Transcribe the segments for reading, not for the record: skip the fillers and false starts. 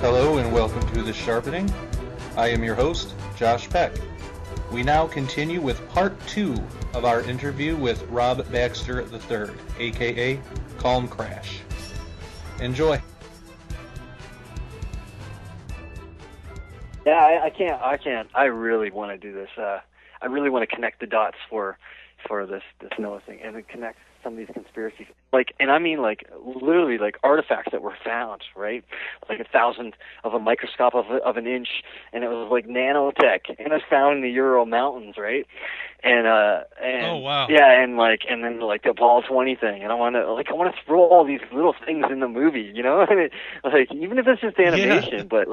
Hello and welcome to The Sharpening. I am your host, Josh Peck. We now continue with part 2 of our interview with Rob Baxter III, aka Calm Crash. Enjoy. Yeah, I can't. I really want to do this. I really want to connect the dots for this Noah thing, and then connect some of these conspiracies. And I mean, literally, artifacts that were found, right? Like 1,000 of a microscope of an inch, and it was like nanotech, and it was found in the Ural Mountains, right? And oh wow, yeah, and then the Apollo 20 thing, and I want to throw all these little things in the movie, you know? Even if it's just animation, but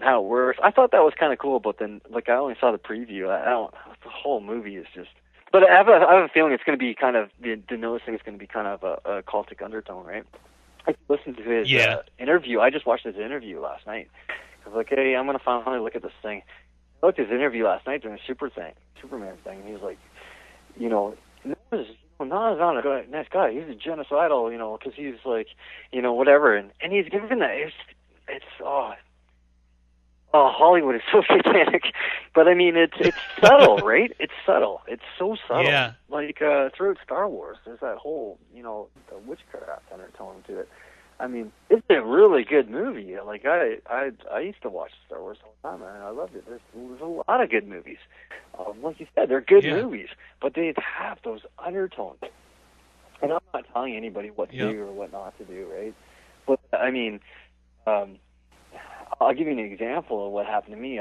how it works. I thought that was kind of cool, but then I only saw the preview. The whole movie is just. But I have a feeling it's going to be kind of the Noah thing is going to be kind of a cultic undertone, right? I listened to his interview. I just watched his interview last night. I was like, hey, I'm going to finally look at this thing. I looked at his interview last night during a Superman thing, and he was like, Noah's not a nice guy. He's a genocidal, because he's whatever, and he's given that. Hollywood is so satanic, but I mean, it's subtle, right? It's subtle. It's so subtle. Yeah. Throughout Star Wars, there's that whole, the witchcraft undertone to it. I mean, it's a really good movie. I used to watch Star Wars all the time, and I loved it. There's a lot of good movies. Like you said, they're good movies, but they have those undertones. And I'm not telling anybody what to do or what not to do, right? But I mean, I'll give you an example of what happened to me.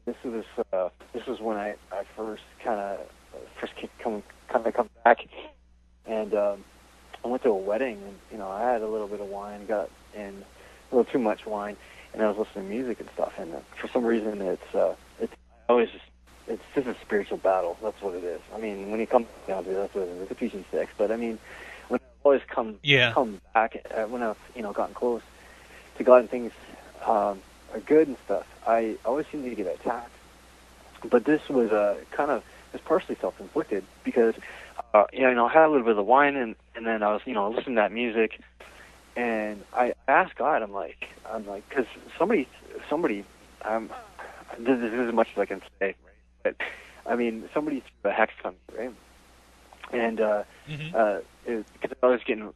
This was when I first come back, and I went to a wedding, and I had a little bit of wine, got in a little too much wine, and I was listening to music and stuff. And for some reason, it's just a spiritual battle. That's what it is. I mean, when you come down to it, that's what it is. It's Ephesians 6. But I mean, when I've always come back, when I've gotten close to God and things are good and stuff, I always seem to get attacked. But this was it's partially self-inflicted because I had a little bit of the wine, and then I was listening to that music, and I asked God, I'm like, because somebody, this is as much as I can say, right? But I mean, somebody threw a hex on me, right? And because I was getting,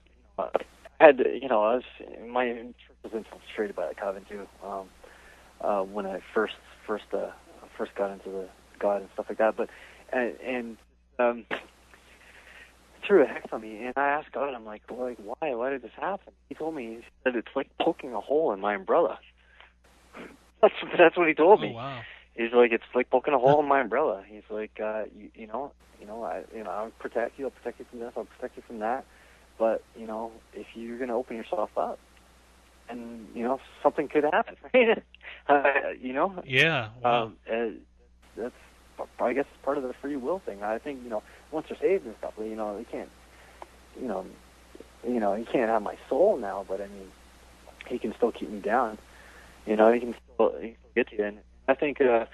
my church was infiltrated by the coven too. When I first got into the God and stuff like that, but and threw a hex on me, and I asked God, I'm like, why did this happen? He told me, he said it's like poking a hole in my umbrella. That's what he told me. Oh, wow. He's like, it's like poking a hole in my umbrella. He's like, I'll protect you. I'll protect you from this. I'll protect you from that. But if you're going to open yourself up, and something could happen, right? Yeah. Wow. That's, I guess, part of the free will thing. I think once you're saved and stuff, you can't, he can't have my soul now. But I mean, he can still keep me down. He can still get to you. And I think I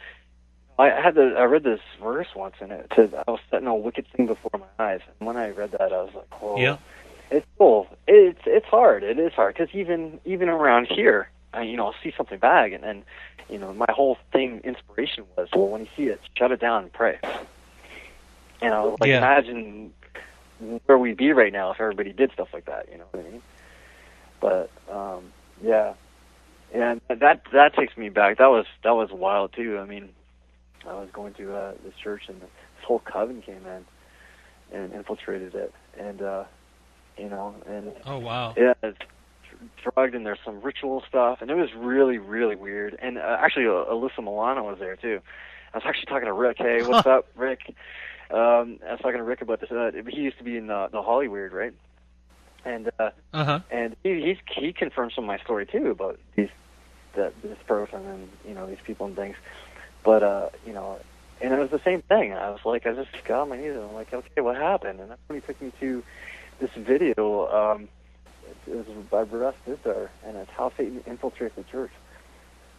read this verse once, and it said, "I was setting a wicked thing before my eyes." And when I read that, I was like, "Oh, yeah." It's cool. It's hard. It is hard because even around here, I'll see something bad, and my whole thing, inspiration was, well, when you see it, shut it down and pray. And I was like, imagine where we'd be right now if everybody did stuff like that. You know what I mean? But and that takes me back. That was wild too. I mean, I was going to this church, and this whole coven came in and infiltrated it, and oh wow, yeah, it's drugged, and there's some ritual stuff, and it was really, really weird. And actually, Alyssa Milano was there too. I was actually talking to Rick. Hey, what's up, Rick? I was talking to Rick about this. He used to be in the Hollywood, right? And and he confirmed some of my story too about this person and these people and things. But and it was the same thing. I was like, I just got on my knees, and I'm like, okay, what happened? And that's when he took me to this video. It was by Russ Bitter, and it's how Satan infiltrates the church.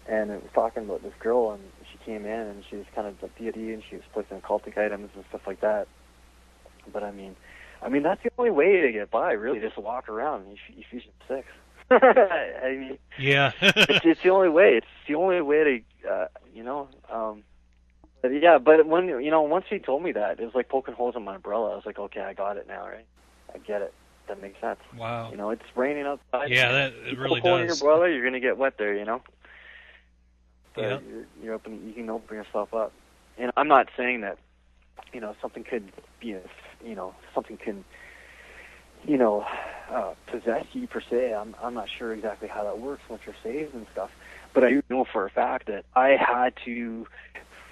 And it was talking about this girl, and she came in, and she was kind of a deity, and she was placing occultic items and stuff like that. But I mean, that's the only way to get by, really, just walk around. Ephesians 6. I mean, Yeah. it's the only way. It's the only way to, But yeah, but when once he told me that, it was like poking holes in my umbrella. I was like, okay, I got it now, right? I get it. That makes sense. Wow. It's raining outside. Yeah, it really poke a hole in does. your umbrella, you're gonna get wet there, So Yeah. you can open yourself up. And I'm not saying that, something could be, something can, possess you per se. I'm not sure exactly how that works once you're saved and stuff. But I do know for a fact that I had to,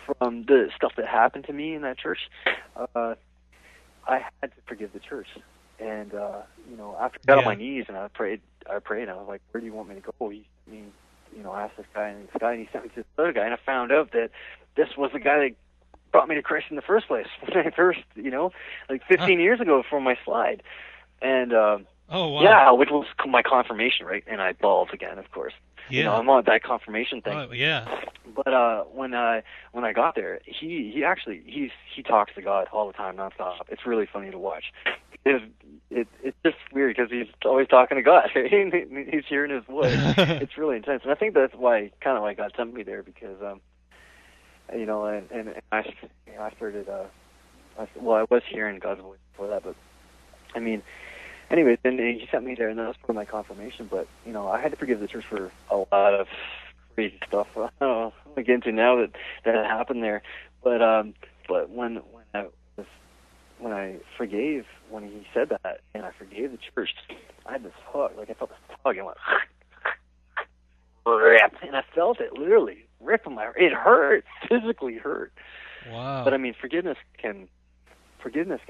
from the stuff that happened to me in that church, I had to forgive the church. And, after I got on my knees and I prayed, and I was like, where do you want me to go? I asked this guy, and he sent me to this other guy, and I found out that this was the guy that brought me to Christ in the first place. When I first, like 15 years ago before my slide. And, oh, wow. yeah, which was my confirmation, right? And I bawled again, of course. Yeah. I'm on that confirmation thing. Oh, yeah. But when I got there, he talks to God all the time, nonstop. It's really funny to watch. It's just weird because he's always talking to God. He's hearing His voice. It's really intense, and I think that's why God sent me there, because and I started I was hearing God's voice before that, but I mean. Anyways, then he sent me there, and that was part of my confirmation. But I had to forgive the church for a lot of crazy stuff. I don't know. I'm gonna get into now that happened there. But when I forgave, when he said that, and I forgave the church, I had this hug. Like I felt this tug, and went rip, and I felt it literally rip in my. It hurt, physically hurt. Wow. But I mean, forgiveness can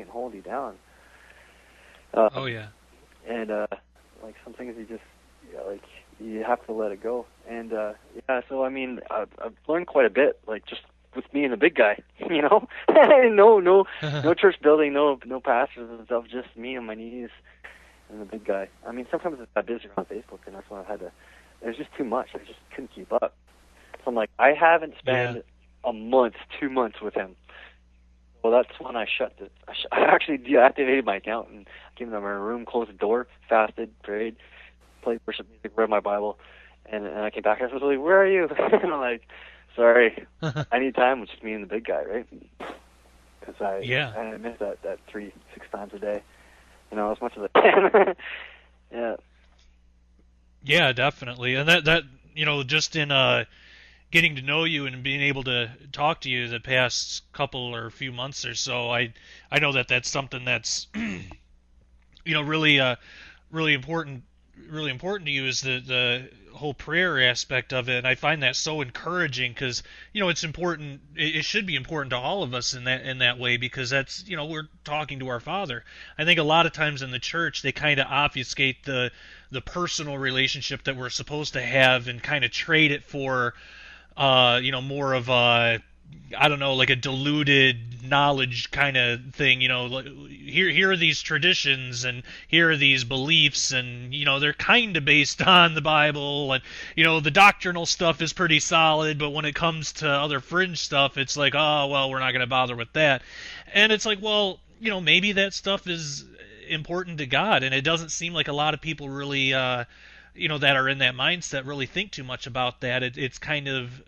hold you down. Oh yeah. And like some things you have to let it go. And so I mean I've learned quite a bit, like just with me and the big guy, no church building, no pastors and stuff, just me on my knees and the big guy. I mean sometimes I got busy on Facebook, and that's when I had to. It was just too much. I just couldn't keep up. So I'm like, I haven't spent a month, 2 months with him. Well, that's when I shut it. I actually deactivated my account and came to my room, closed the door, fasted, prayed, played worship music, read my Bible, and I came back. I was like, "Where are you?" And I'm like, "Sorry, I need time with just me and the big guy, right?" Because I miss that 3-6 times a day, as much as I can. Yeah. Yeah, definitely, and that just in getting to know you and being able to talk to you the past couple or few months or so, I know that's something that's really important to you, is the whole prayer aspect of it. And I find that so encouraging, because it's important. It should be important to all of us in that way, because that's we're talking to our Father. I think a lot of times in the church they kind of obfuscate the personal relationship that we're supposed to have and kind of trade it for more of a, I don't know, like a diluted knowledge kind of thing. Here are these traditions, and here are these beliefs, and they're kind of based on the Bible, and the doctrinal stuff is pretty solid, but when it comes to other fringe stuff, it's like, oh well, we're not going to bother with that. And it's like, well, maybe that stuff is important to God, and it doesn't seem like a lot of people really that are in that mindset really think too much about that. It's kind of,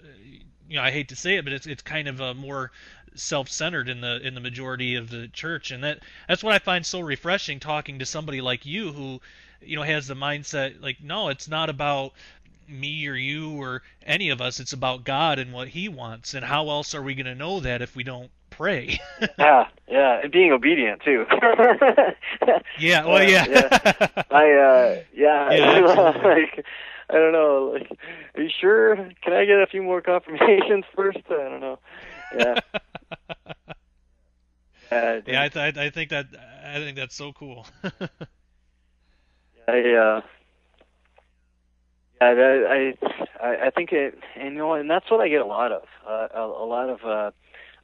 I hate to say it, but it's kind of a more self-centered in the majority of the church, and that's what I find so refreshing, talking to somebody like you who has the mindset like, no, it's not about me or you or any of us. It's about God and what He wants, and how else are we going to know that if we don't pray? Yeah, and being obedient too. Yeah, well, yeah. Like, I don't know. Like, are you sure? Can I get a few more confirmations first? I don't know. Yeah. I think that's so cool. I think it, and that's what I get a lot of.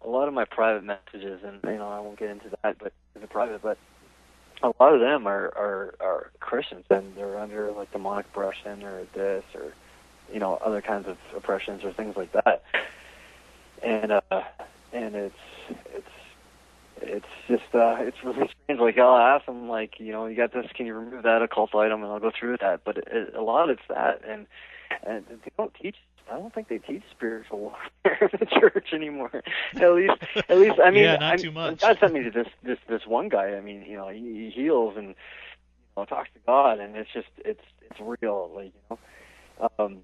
A lot of my private messages, and I won't get into that, but in the private, but a lot of them are Christians, and they're under like demonic oppression or this or other kinds of oppressions or things like that, and it's just it's really strange. Like I'll ask them, like, you know, you got this, can you remove that occult item, and I'll go through that. But a lot of it's that, and they don't teach. I don't think they teach spiritual warfare in the church anymore. At least I mean, yeah, not too much. God sent me to this one guy. I mean, you know, he heals and, you know, talks to God, and it's just it's real, like, you know,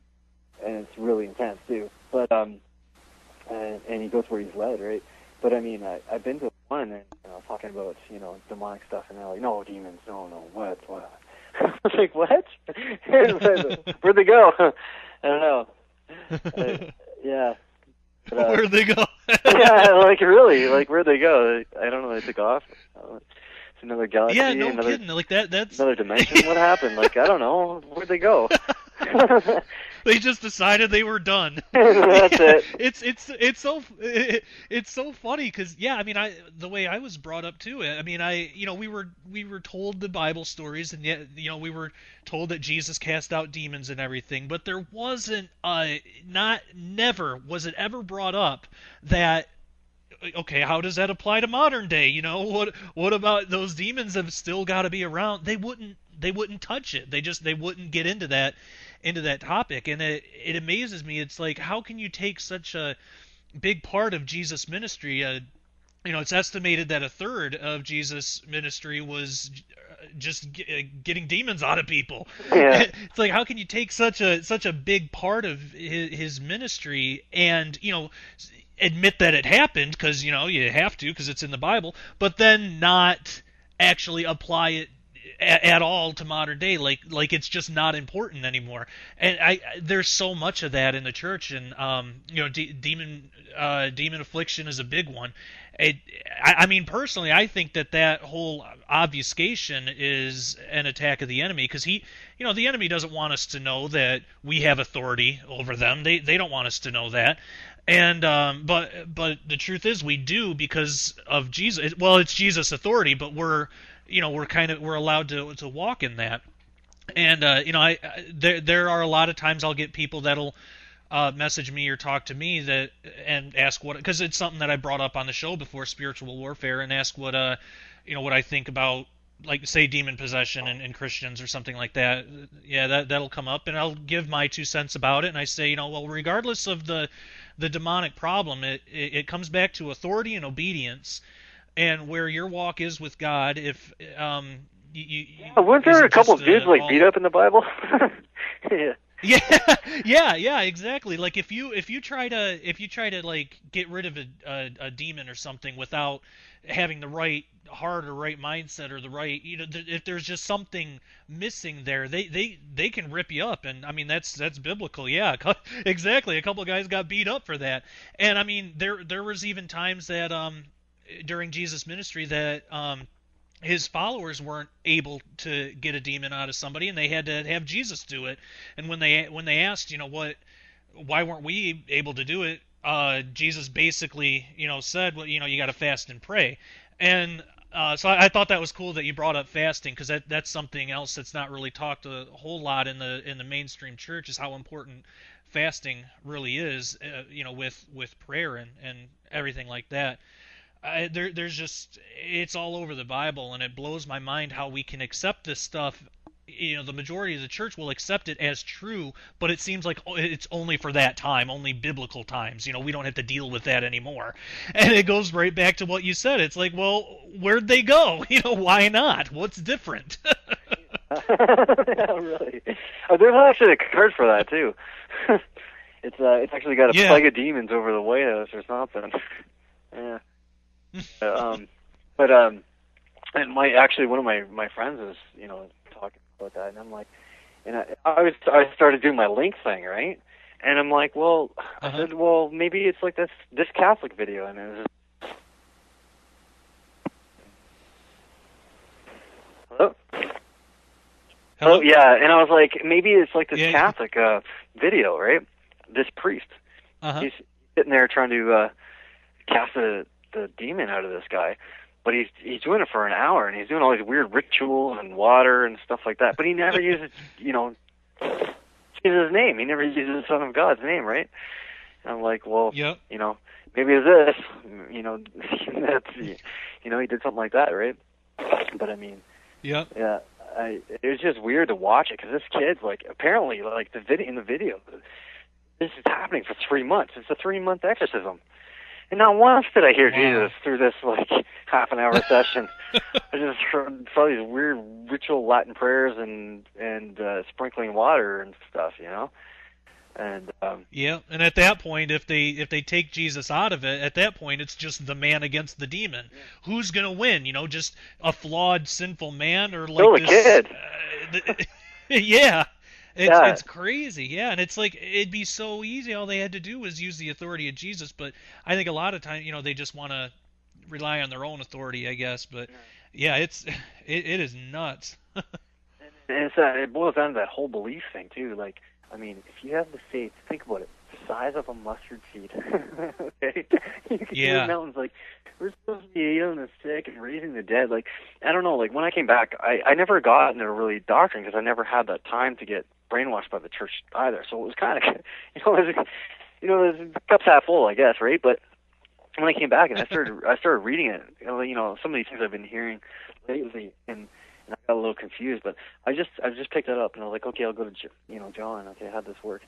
and it's really intense too. But and he goes where he's led, right? But I mean, I've been to one, and, you know, talking about, you know, demonic stuff, and they're like, no demons, no, what? I was like, what? Where'd they go? I don't know. Yeah. But, where'd they go? Yeah, like really, like where'd they go? I don't know. They took off. It's another galaxy. Yeah, no kidding. Like that's another dimension. What happened? Like, I don't know. Where'd they go? They just decided they were done. That's it. It's so funny because, yeah, I mean, the way I was brought up too. I mean, we were told the Bible stories, and yet, you know, we were told that Jesus cast out demons and everything, but there wasn't never was it ever brought up that, okay, how does that apply to modern day? You know, what about those demons have still got to be around? They wouldn't touch it. They wouldn't get into that topic, and it amazes me. It's like, how can you take such a big part of Jesus' ministry? You know, it's estimated that a third of Jesus' ministry was just getting demons out of people. Yeah. It's like, how can you take such a big part of his ministry and, you know, admit that it happened, because, you know, you have to, because it's in the Bible, but then not actually apply it at all to modern day, like it's just not important anymore. And there's so much of that in the church, and you know, demon affliction is a big one. I mean, personally, I think that whole obfuscation is an attack of the enemy, because the enemy doesn't want us to know that we have authority over them. They don't want us to know that. And but the truth is, we do, because of Jesus. Well, it's Jesus' authority, but we're allowed to walk in that. And you know, there are a lot of times I'll get people that'll message me or talk to me and ask what, because it's something that I brought up on the show before, spiritual warfare, and ask what what I think about, like, say, demon possession in Christians or something like that. Yeah, that'll come up, and I'll give my 2 cents about it, and I say, you know, well, regardless of the demonic problem, it comes back to authority and obedience, and where your walk is with God. If weren't there a couple of dudes like beat up in the Bible? Yeah. Yeah, exactly. Like, if you try to like get rid of a demon or something without having the right heart or right mindset, or the right, you know, if there's just something missing there, they can rip you up. And I mean, that's biblical. Yeah, exactly. A couple of guys got beat up for that. And I mean, there was even times that during Jesus' ministry that his followers weren't able to get a demon out of somebody, and they had to have Jesus do it. And when they asked, you know, why weren't we able to do it, Jesus basically, you know, said, well, you know, you got to fast and pray. And so I thought that was cool that you brought up fasting, because that's something else that's not really talked a whole lot in the mainstream church, is how important fasting really is, you know, with prayer and everything like that. There's just, it's all over the Bible, and it blows my mind how we can accept this stuff. You know, the majority of the church will accept it as true, but it seems like it's only for that time, only biblical times. You know, we don't have to deal with that anymore. And it goes right back to what you said. It's like, well, where'd they go? You know, why not? What's different? Yeah, really. Oh, there's actually a card for that too. It's actually got a plague of demons over the White House or something. Yeah. And one of my friends is, you know, talking about that, and I'm like, and I started doing my link thing, right? And I'm like, well, I said, well, maybe it's like this Catholic video, and it was just, hello, yeah, and I was like, maybe it's like this Catholic video, right? This priest, he's sitting there trying to cast the demon out of this guy, but he's doing it for an hour, and he's doing all these weird rituals and water and stuff like that, but he never uses, you know, Jesus' name. He never uses the Son of God's name, right? And I'm like, well, you know, maybe it's this, that's, he did something like that, right? But I mean, Yeah. yeah, it was just weird to watch it because this kid's like, apparently, like in the video, this is happening for 3 months. It's a 3-month exorcism. And not once did I hear Jesus through this like half an hour session. I just saw these weird ritual Latin prayers and sprinkling water and stuff, And yeah, and at that point, if they take Jesus out of it, at that point it's just the man against the demon. Yeah. Who's gonna win? Just a flawed, sinful man, or like still a kid? Yeah. It's crazy, yeah, and it's like it'd be so easy. All they had to do was use the authority of Jesus, but I think a lot of times, they just want to rely on their own authority, I guess. But yeah, it is nuts. And it boils down to that whole belief thing too. Like, I mean, if you have the faith, think about it, the size of a mustard seed. Okay, you can do the mountains. Like, we're supposed to be healing the sick and raising the dead. Like, I don't know. Like, when I came back, I never got into really doctrine because I never had that time to get brainwashed by the church either. So it was kind of, the cup's half full, I guess, right? But when I came back and I started reading it, some of these things I've been hearing lately, and I got a little confused. But I just picked it up and I was like, okay, I'll go to John. Okay, how'd this work?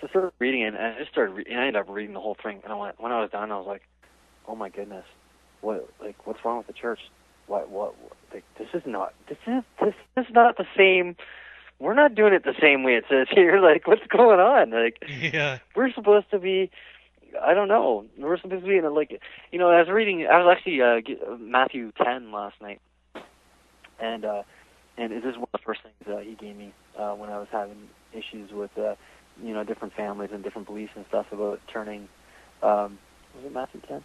So I started reading it, and I just and I ended up reading the whole thing. And when I was done, I was like, oh my goodness, what's wrong with the church? What like, this is not the same. We're not doing it the same way it says here. Like, what's going on? Like, we're supposed to be, I don't know. We're supposed to be in I was actually Matthew 10 last night, and this is one of the first things he gave me when I was having issues with different families and different beliefs and stuff about turning. Was it Matthew 10?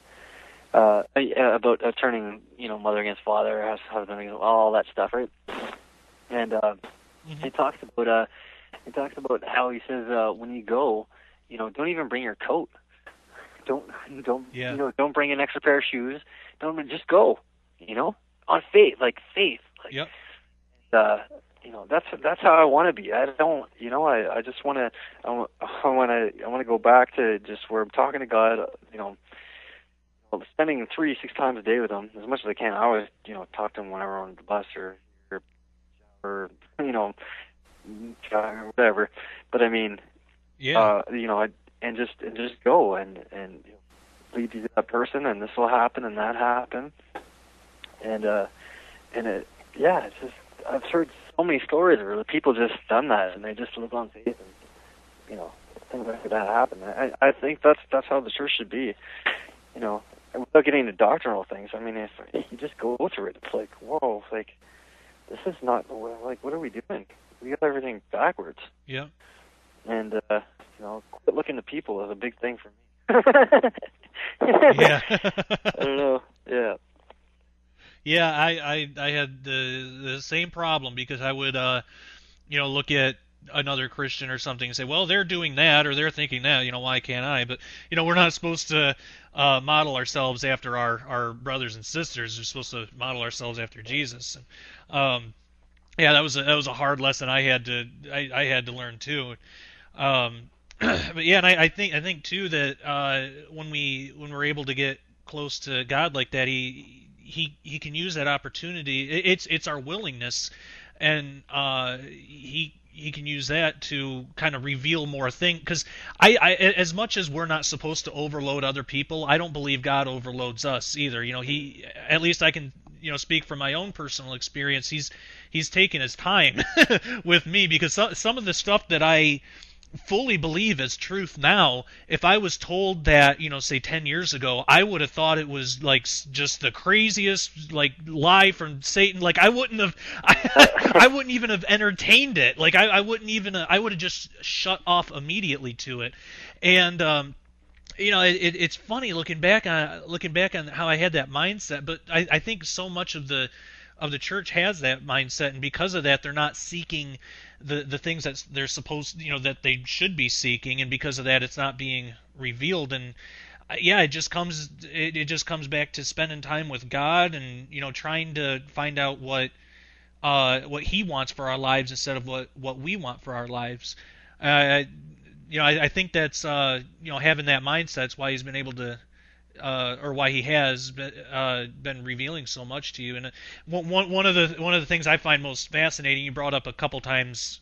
About turning, mother against father, husband against all that stuff, right? And He talks about how he says when you go, don't even bring your coat. Don't bring an extra pair of shoes. Don't just go. On faith, like faith. Like, yep. That's how I want to be. I don't. I just want to. I want to go back to just where I'm talking to God. Spending 3-6 times a day with him as much as I can. I always talk to him whenever I'm on the bus or whatever. But I mean, and just go and lead you to that person, and this will happen and that happen, and it's just, I've heard so many stories where the people just done that and they just live on faith, and things like that happen. I think that's how the church should be, without getting into doctrinal things. I mean, if you just go through it, it's like, whoa, like, this is not, like, what are we doing? We got everything backwards. Yeah. And, quit looking to people is a big thing for me. Yeah. I don't know. Yeah. Yeah, I had the same problem because I would, look at another Christian or something and say, well, they're doing that or they're thinking that, why can't I? But, we're not supposed to model ourselves after our brothers and sisters. We're supposed to model ourselves after Jesus. And, yeah, that was a hard lesson I had to learn too. But yeah, and I think too that when we're able to get close to God like that, he can use that opportunity. It's our willingness, and he can use that to kind of reveal more things. Because I as much as we're not supposed to overload other people, I don't believe God overloads us either. He, at least I can speak from my own personal experience. He's taken his time with me, because some of the stuff that I fully believe as truth now, if I was told that, say 10 years ago, I would have thought it was like just the craziest like lie from Satan. Like I wouldn't have, I wouldn't even have entertained it. Like I wouldn't even, I would have just shut off immediately to it. And it's funny looking back on how I had that mindset. But I think so much of the church has that mindset, and because of that, they're not seeking the things that they're supposed, that they should be seeking, and because of that, it's not being revealed. And yeah, it just comes back to spending time with God, and trying to find out what He wants for our lives instead of what we want for our lives. I think that's having that mindset is why He's been able to or why he has been revealing so much to you. And one of the things I find most fascinating, you brought up a couple times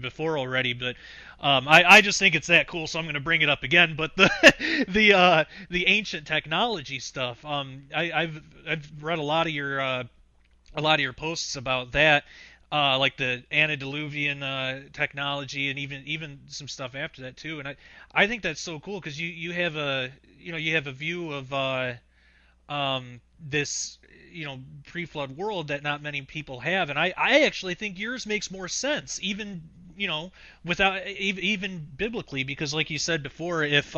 before already, but I just think it's that cool, so I'm going to bring it up again. But the ancient technology stuff, I've read a lot of your posts about that. Like the antediluvian technology, and even some stuff after that too. And I think that's so cool because you have a view of this pre-flood world that not many people have, and I actually think yours makes more sense, even without even biblically, because like you said before, if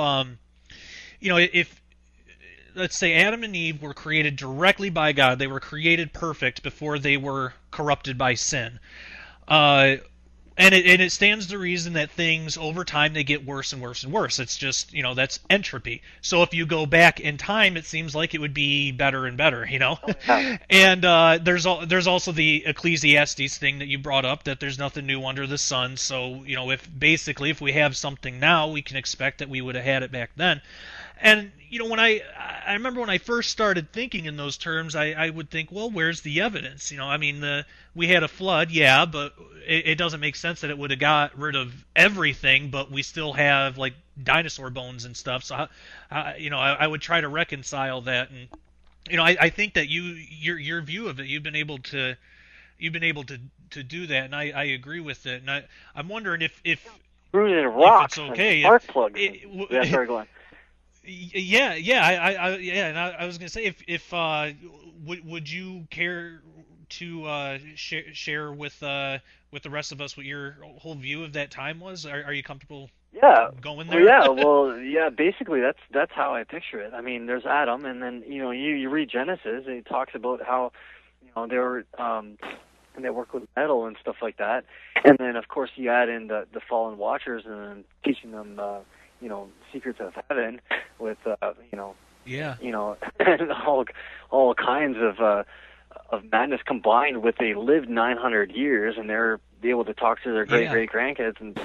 let's say Adam and Eve were created directly by God. They were created perfect before they were corrupted by sin. And it stands to reason that things over time they get worse and worse and worse. It's just, that's entropy. So if you go back in time, it seems like it would be better and better, And there's also the Ecclesiastes thing that you brought up, that there's nothing new under the sun. So, if we have something now, we can expect that we would have had it back then. And when I remember when I first started thinking in those terms, I would think, well, where's the evidence? We had a flood, yeah, but it doesn't make sense that it would have got rid of everything, but we still have like dinosaur bones and stuff. So I would try to reconcile that, and I think that your view of it, you've been able to do that, and I agree with it. And I'm wondering if rooted in rocks, if it's okay, spark plugs. Yeah, sorry, go on. Yeah, and I was gonna say, if would you care to share with the rest of us what your whole view of that time was? Are you comfortable? Yeah. Going there? Yeah. Basically, that's how I picture it. I mean, there's Adam, and then you read Genesis, and it talks about how they were and they work with metal and stuff like that, and then of course you add in the fallen watchers and then teaching them secrets of heaven with and all kinds of madness combined with they lived 900 years and they're able to talk to their great grandkids, and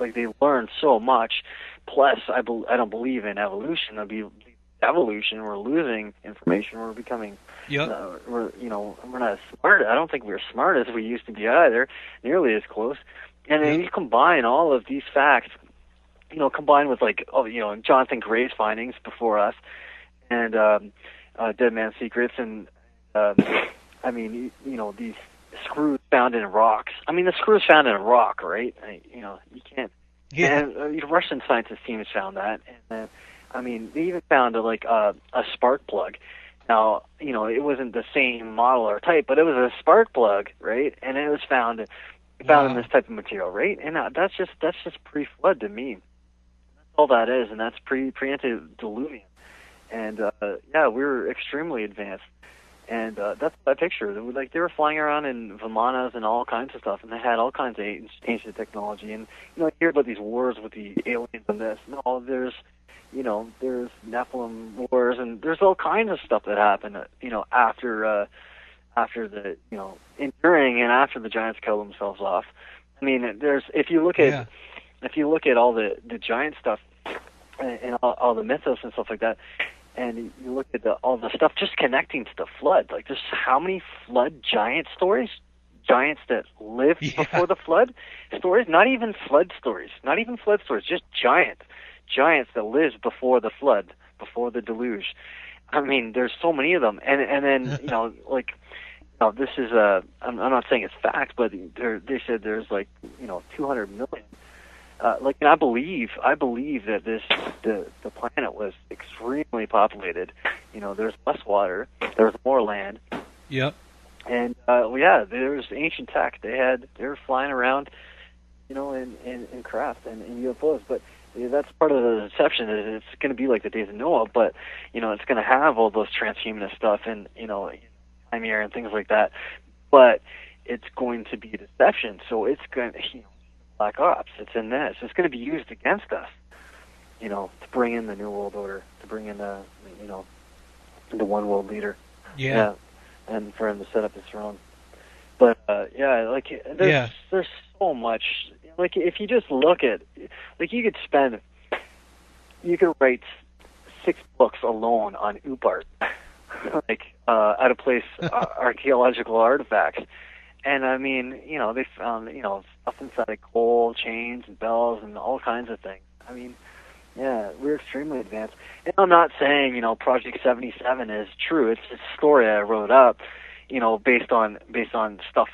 like they learn so much. Plus, I don't believe in evolution. Evolution. We're losing information. We're becoming. We're not as smart. I don't think we're smart as we used to be either, nearly as close. And then you combine all of these facts, combined with Jonathan Gray's findings before us, and Dead Man's Secrets, and these screws found in rocks. I mean, the screws found in a rock, right? You can't. Yeah. And Russian scientist teams found that, and they even found a spark plug. Now, it wasn't the same model or type, but it was a spark plug, right? And it was found in this type of material, right? And that's just pre-flood to me. That's all that is, and that's pre-antediluvian. And we were extremely advanced. And that's what I picture. They were flying around in Vimanas and all kinds of stuff, and they had all kinds of ancient technology. And you hear about these wars with the aliens and this. No, there's Nephilim wars, and there's all kinds of stuff that happened. After the during and after the giants killed themselves off. I mean, if you look at all the giant stuff and all the mythos and stuff like that. And you look at all the stuff just connecting to the flood. Like, there's how many flood giant stories? Giants that lived before the flood stories? Not even flood stories. Just giants that lived before the flood, before the deluge. I mean, there's so many of them. And then, this is I'm not saying it's fact, but they said there's 200 million. And I believe that the planet was extremely populated. There's less water, there's more land. Yep. And there's ancient tech. They were flying around, in craft and in UFOs. But that's part of the deception. Is it's going to be like the days of Noah, but it's going to have all those transhumanist stuff and Chimera and things like that. But it's going to be a deception. So it's going to Black Ops. It's in this. It's going to be used against us, to bring in the New World Order, to bring in the one world leader. Yeah. And for him to set up his throne. But there's so much. If you just look at, you could write 6 books alone on Upart, like out of place archaeological artifacts. And I mean, they found, stuff inside of gold, chains and bells and all kinds of things. I mean, yeah, we're extremely advanced. And I'm not saying, Project 77 is true. It's a story I wrote up, based on stuff,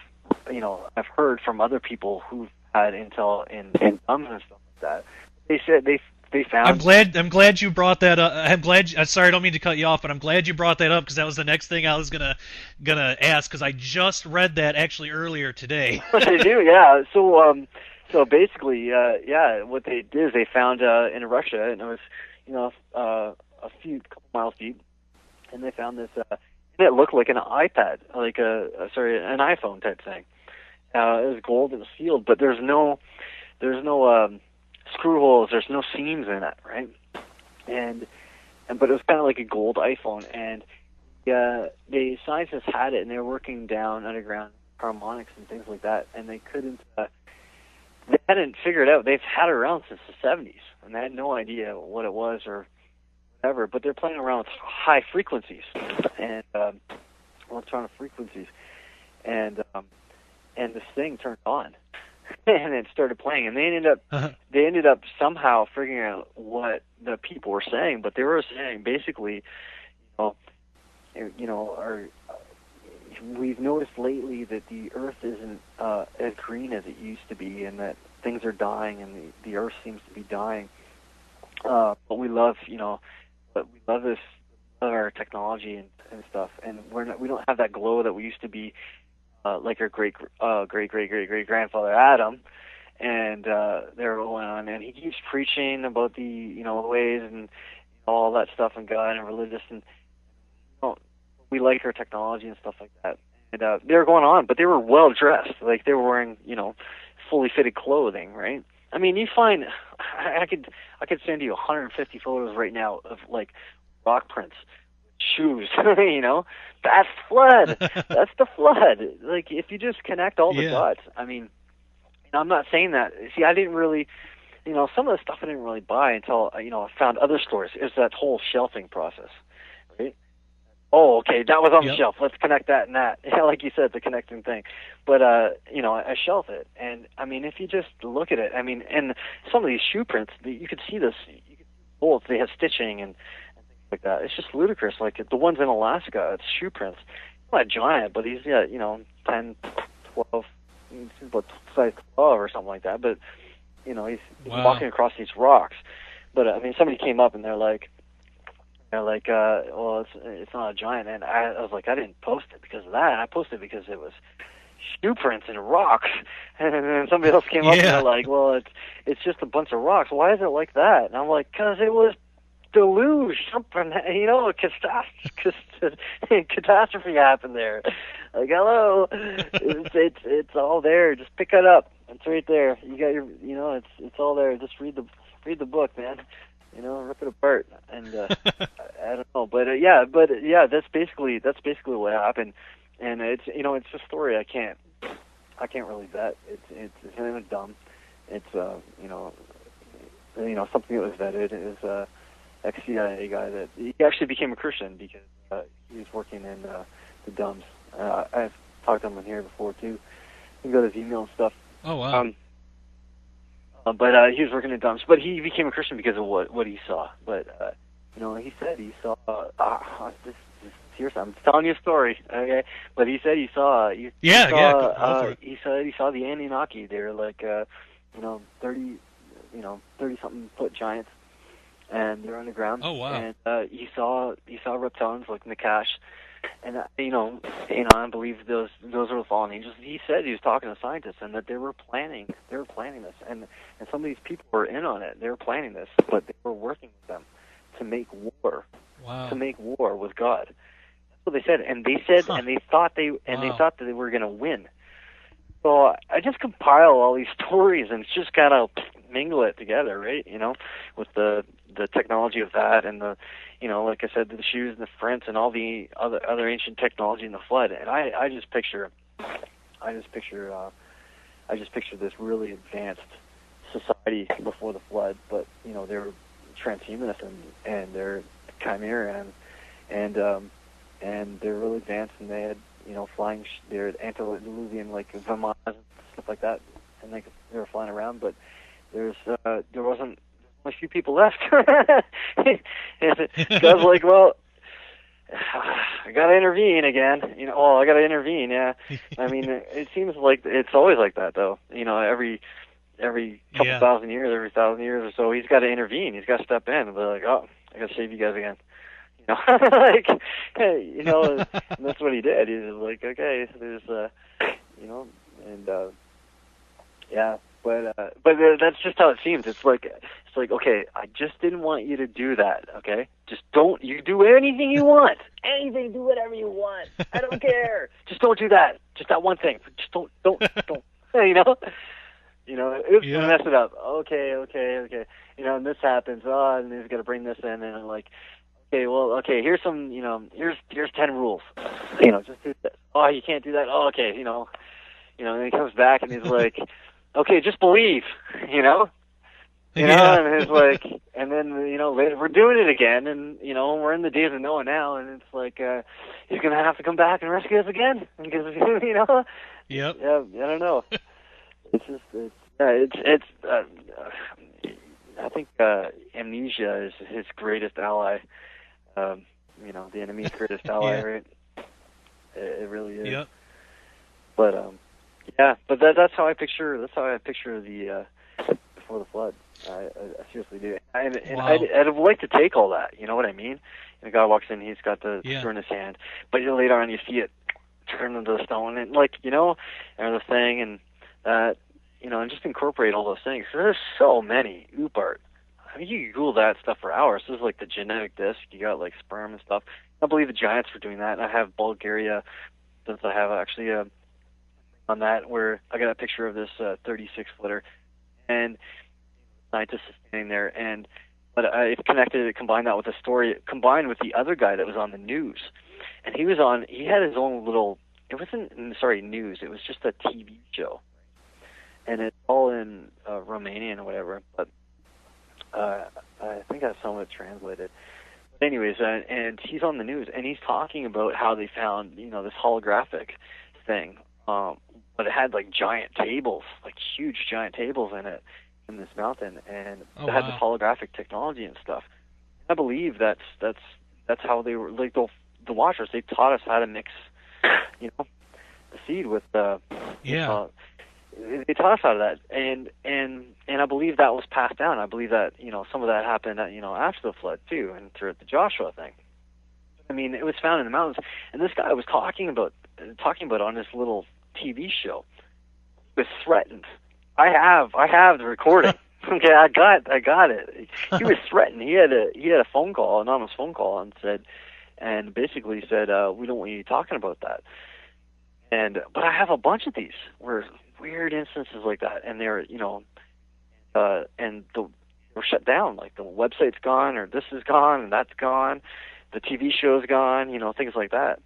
I've heard from other people who've had intel in DUMS and stuff like that. They said they found. I'm glad you brought that up. Sorry, I don't mean to cut you off, but I'm glad you brought that up because that was the next thing I was gonna ask because I just read that actually earlier today. They do, yeah. So basically, what they did is they found in Russia, and it was a couple miles deep, and they found this. And it looked like an iPad, like an iPhone type thing. It was gold, it was sealed, but there's no screw holes, there's no seams in it, right? But it was kind of like a gold iPhone, and the scientists had it, and they were working down underground harmonics and things like that, and they hadn't figured it out. They've had it around since the 70s, and they had no idea what it was or whatever, but they're playing around with high frequencies and electronic frequencies, and this thing turned on. And it started playing, and they ended up somehow figuring out what the people were saying. But they were saying basically, we've noticed lately that the Earth isn't as green as it used to be, and that things are dying, and the Earth seems to be dying. But we love, this, our technology and stuff, and we don't have that glow that we used to be. Like our great grandfather Adam, and they're going on, and he keeps preaching about the ways and all that stuff and God and religious, and we like our technology and stuff like that. And they were going on, but they were well dressed, like they were wearing fully fitted clothing, right? I mean, you find I could send you 150 photos right now of like rock prints. Shoes, that's flood. That's the flood. Like, if you just connect all the dots, I mean, I'm not saying that. See, I didn't really, some of the stuff I didn't really buy until, I found other stories. It was that whole shelving process, right? Oh, okay, that was on the shelf. Let's connect that and that. Yeah, like you said, the connecting thing. But, I shelf it. And, I mean, if you just look at it, I mean, and some of these shoe prints, you could see this, bolts, they have stitching and like that. It's just ludicrous. Like the ones in Alaska, it's shoe prints. He's not giant, but he's 10, 12, he's about size 12 or something like that. But he's walking across these rocks. But I mean, somebody came up and they're like, well, it's not a giant. And I was like, I didn't post it because of that. I posted it because it was shoe prints and rocks. And then somebody else came up and they're like, well, it's just a bunch of rocks. Why is it like that? And I'm like, because it was deluge, something, catastrophe happened there. Like, hello, it's all there. Just pick it up. It's right there. You got your, it's all there. Just read the book, man. Rip it apart. And I don't know, but that's basically what happened. And it's it's a story I can't really bet. It's kind of dumb. It's something that was vetted is ex-CIA guy that he actually became a Christian because he was working in the DUMS. I've talked to him on here before too. You can go to his email and stuff. Oh wow. But he was working in DUMS, but he became a Christian because of what he saw. But he said he saw. Seriously, I'm telling you a story, okay? But he said he saw. He saw the Anunnaki. They're like 30 something foot giants. And they're underground. Oh wow! And he saw reptilians like Nakash, and I believe those were the fallen angels. He said he was talking to scientists and that they were planning this, and some of these people were in on it. They were planning this, but they were working with them to make war. Wow. To make war with God. That's what they said, and they said, and they thought they thought that they were going to win. So I just compile all these stories and just kind of mingle it together, right? With the technology of that and the, like I said, the shoes and the prints and all the other ancient technology in the flood. And I just picture this really advanced society before the flood, but they're transhumanists and they're chimera, and they're really advanced, and they had flying. They had antediluvian like Vermont and stuff like that, and they were flying around. But there wasn't a few people left. And God's like, well, I gotta intervene again. I gotta intervene. Yeah, I mean, it seems like it's always like that, though. Every couple thousand years, every 1,000 years or so, he's got to intervene. He's got to step in and be like, oh, I got to save you guys again. Like, hey, and that's what he did. He was like, okay, there's, yeah. But that's just how it seems. It's like, okay, I just didn't want you to do that, okay? Just don't, you do anything you want. Anything, do whatever you want. I don't care. Just don't do that. Just that one thing. Just don't. Oops, mess it up. Okay. And this happens. Oh, and he's got to bring this in, and I'm like, okay, here's some, here's 10 rules. Just do this. Oh, you can't do that. Oh, okay, and he comes back and he's like, okay, just believe, and it's like, and then, later we're doing it again, and, we're in the days of Noah now, and it's like, he's going to have to come back and rescue us again, because, Yep. Yeah, I don't know. It's just, I think amnesia is his greatest ally. The enemy's greatest ally, right? It really is. Yep. But but that's how I picture the before the flood. I seriously do. And Wow. I'd like to take all that. You know what I mean? And a guy walks in, he's got the screw in his hand, but later on you see it turn into the stone, and and the thing, and that, and just incorporate all those things. There's so many oop-art. I mean, you can Google that stuff for hours. This is like the genetic disc. You got like sperm and stuff. I believe the giants were doing that. And I have Bulgaria, since I have actually on that, where I got a picture of this 36-footer, and scientists standing there. But I combined that with a story, combined with the other guy that was on the news, and he had his own little. It wasn't news. It was just a TV show, and it's all in Romanian or whatever. But I think I have some of it translated. But anyways, and he's on the news, and he's talking about how they found, this holographic thing, but it had like giant tables, like huge giant tables in it, in this mountain, and it had this holographic technology and stuff. I believe that's how they were, like the Watchers. They taught us how to mix, the seed with the. Yeah. They taught us how to that, and I believe that was passed down. I believe that some of that happened after the flood too, and through the Joshua thing. I mean, it was found in the mountains, and this guy was talking about on this little TV show. He was threatened. I have the recording. Okay, I got it. He was threatened. He had a phone call, an anonymous phone call, and basically said, we don't want you talking about that. But I have a bunch of these where weird instances like that, and they're we're shut down. Like the website's gone, or this is gone, and that's gone. The TV show's gone. Things like that.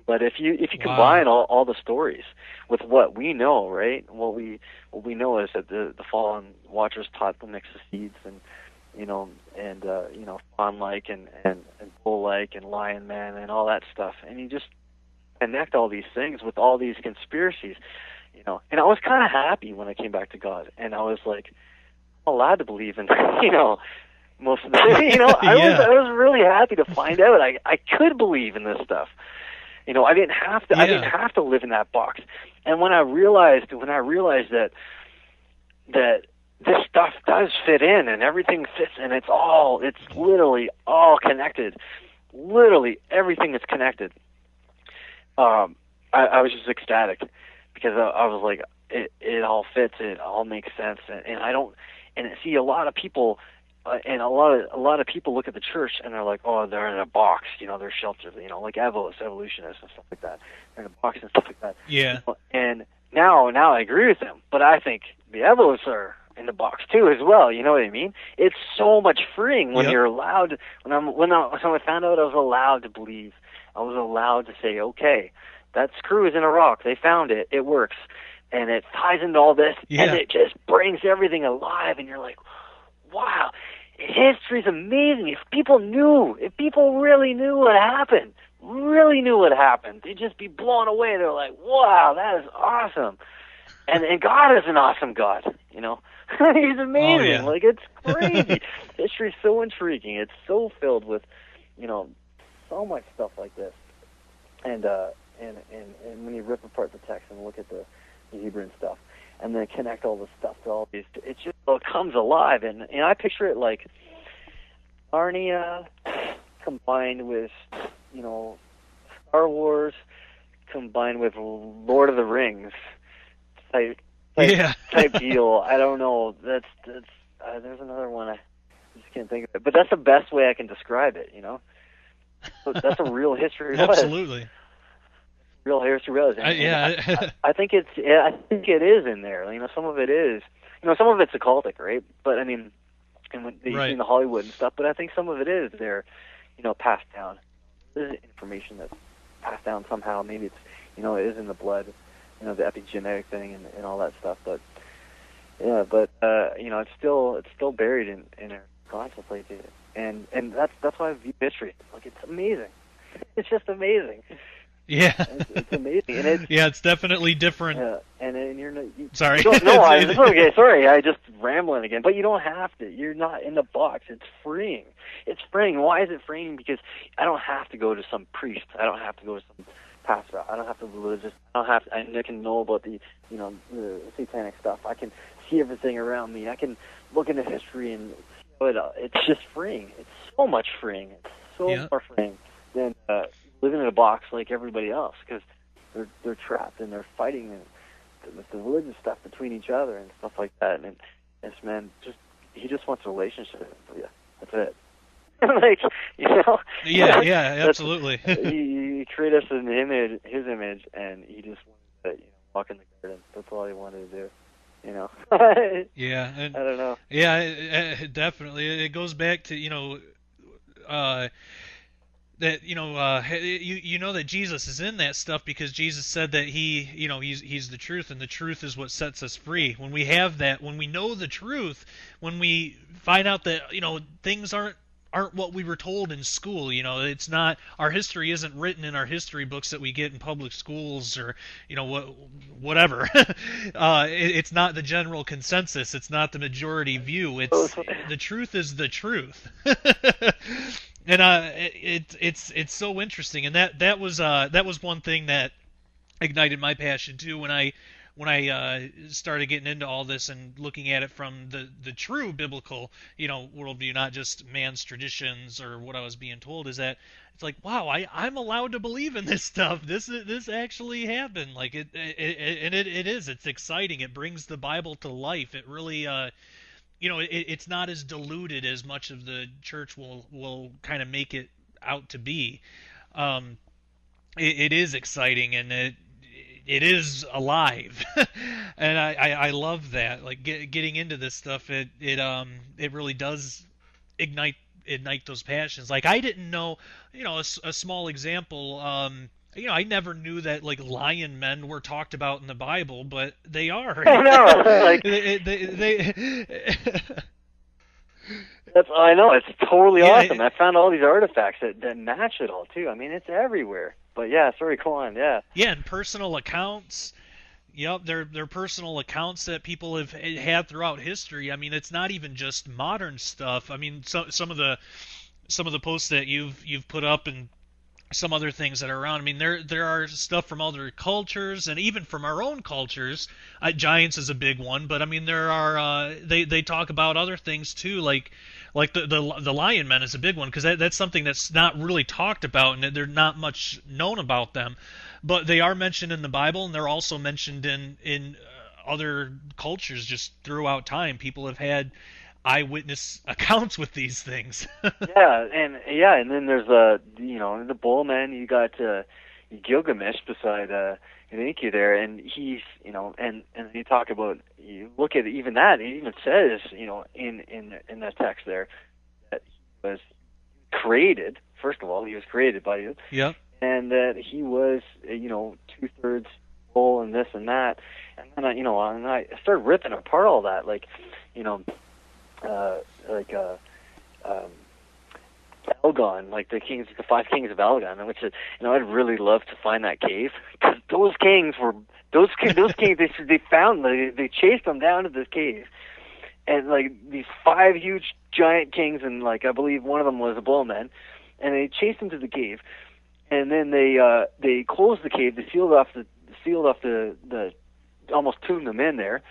But if you combine all the stories with what we know, right? What we know is that the fallen Watchers taught the mix of seeds, and fawn-like and bull-like and lion man and all that stuff, and you just connect all these things with all these conspiracies, And I was kind of happy when I came back to God, and I was like, I'm allowed to believe in, most of the, I was really happy to find out I could believe in this stuff. I didn't have to. Yeah. I didn't have to live in that box. And when I realized that this stuff does fit in, and everything fits, and it's literally all connected. Literally everything is connected. I was just ecstatic, because I was like, it all fits, it all makes sense, and I don't. And see, a lot of people. And a lot of people look at the church and they're like, oh, they're in a box, they're sheltered, like evolutionists and stuff like that. They're in a box and stuff like that. Yeah. And now I agree with them, but I think the evolists are in the box too as well. You know what I mean? It's so much freeing when you're allowed. When I found out I was allowed to believe, I was allowed to say, okay, that screw is in a rock. They found it. It works, and it ties into all this, and it just brings everything alive. And you're like, wow. history's amazing. If people really knew what happened, they'd just be blown away. They're like, wow, that is awesome. And God is an awesome God, you know. He's amazing. Oh, yeah. Like, it's crazy. History's so intriguing. It's so filled with, you know, so much stuff like this. And when you rip apart the text and look at the Hebrew and stuff, and then connect all this stuff to all these, it just comes alive. And I picture it like Narnia combined with, you know, Star Wars combined with Lord of the Rings type deal. I don't know. That's there's another one. I just can't think of it. But that's the best way I can describe it, you know? So that's a real history. Absolutely. Real history was. I think it is in there. You know, some of it is. You know, some of it's occultic, right? But I mean, and when you see in the Hollywood and stuff. But I think some of it is there. You know, passed down. There's information that's passed down somehow. Maybe it's, you know, it is in the blood. You know, the epigenetic thing and all that stuff. But yeah, you know, it's still buried in there contemplated. And that's why I view history. Like, it's amazing. It's just amazing. Yeah, it's amazing, and it's definitely different. And you're not. Sorry. It's okay. Sorry, I just rambling again. But you don't have to. You're not in the box. It's freeing. It's freeing. Why is it freeing? Because I don't have to go to some priest. I don't have to go to some pastor. I don't have to be religious. I can know about the satanic stuff. I can see everything around me. I can look into history and it's just freeing. It's so much freeing. It's so more freeing than living in a box like everybody else, because they're trapped and they're fighting with the religious stuff between each other and stuff like that. And it's, man, he just wants a relationship with you. That's it. Like, you know. Yeah, absolutely. He created us in his image, and he just wanted to, walk in the garden. That's all he wanted to do. You know. Yeah. And, I don't know. Yeah, definitely. It goes back to that you know that Jesus is in that stuff, because Jesus said that he's the truth, and the truth is what sets us free. When we have that, when we know the truth, when we find out that things aren't what we were told in school, it's not, our history isn't written in our history books that we get in public schools, or whatever. It's not the general consensus, it's not the majority view. It's the truth is the truth. And it's so interesting, and that was one thing that ignited my passion too when I started getting into all this and looking at it from the true biblical worldview, not just man's traditions or what I was being told. Is that it's like, wow, I'm allowed to believe in this stuff. This actually happened. Like it is. It's exciting. It brings the Bible to life. It really it's not as diluted as much of the church will kind of make it out to be. It is exciting, and it is alive. And I love that. Like getting into this stuff, it really does ignite those passions. Like, I didn't know, a small example, I never knew that, like, lion men were talked about in the Bible, but they are. I know. Like, I know. It's totally awesome. I found all these artifacts that match it all too. I mean, it's everywhere. But yeah, sorry, go on. Yeah. Yeah, and personal accounts. Yep, they're personal accounts that people have had throughout history. I mean, it's not even just modern stuff. I mean, some of the posts that you've put up, and some other things that are around. I mean, there are stuff from other cultures, and even from our own cultures. Giants is a big one, but I mean, there are they talk about other things too, like the lion men is a big one, because that's something that's not really talked about, and there's not much known about them, but they are mentioned in the Bible, and they're also mentioned in other cultures just throughout time. People have had eyewitness accounts with these things. and then there's the bullman. You got Gilgamesh beside Ezekiel there, and he's and you talk about, you look at even that, it even says in that text there that he was created. First of all, he was created by you. Yeah. And that he was 2/3 bull and this and that, and then I started ripping apart all that, Elgon, like the 5 kings of Elgon, which is, I'd really love to find that cave, because those kings, they chased them down to this cave, and like these 5 huge giant kings, and like I believe one of them was a bullman, and they chased them to the cave, and then they closed the cave, they sealed off the almost tuned them in there,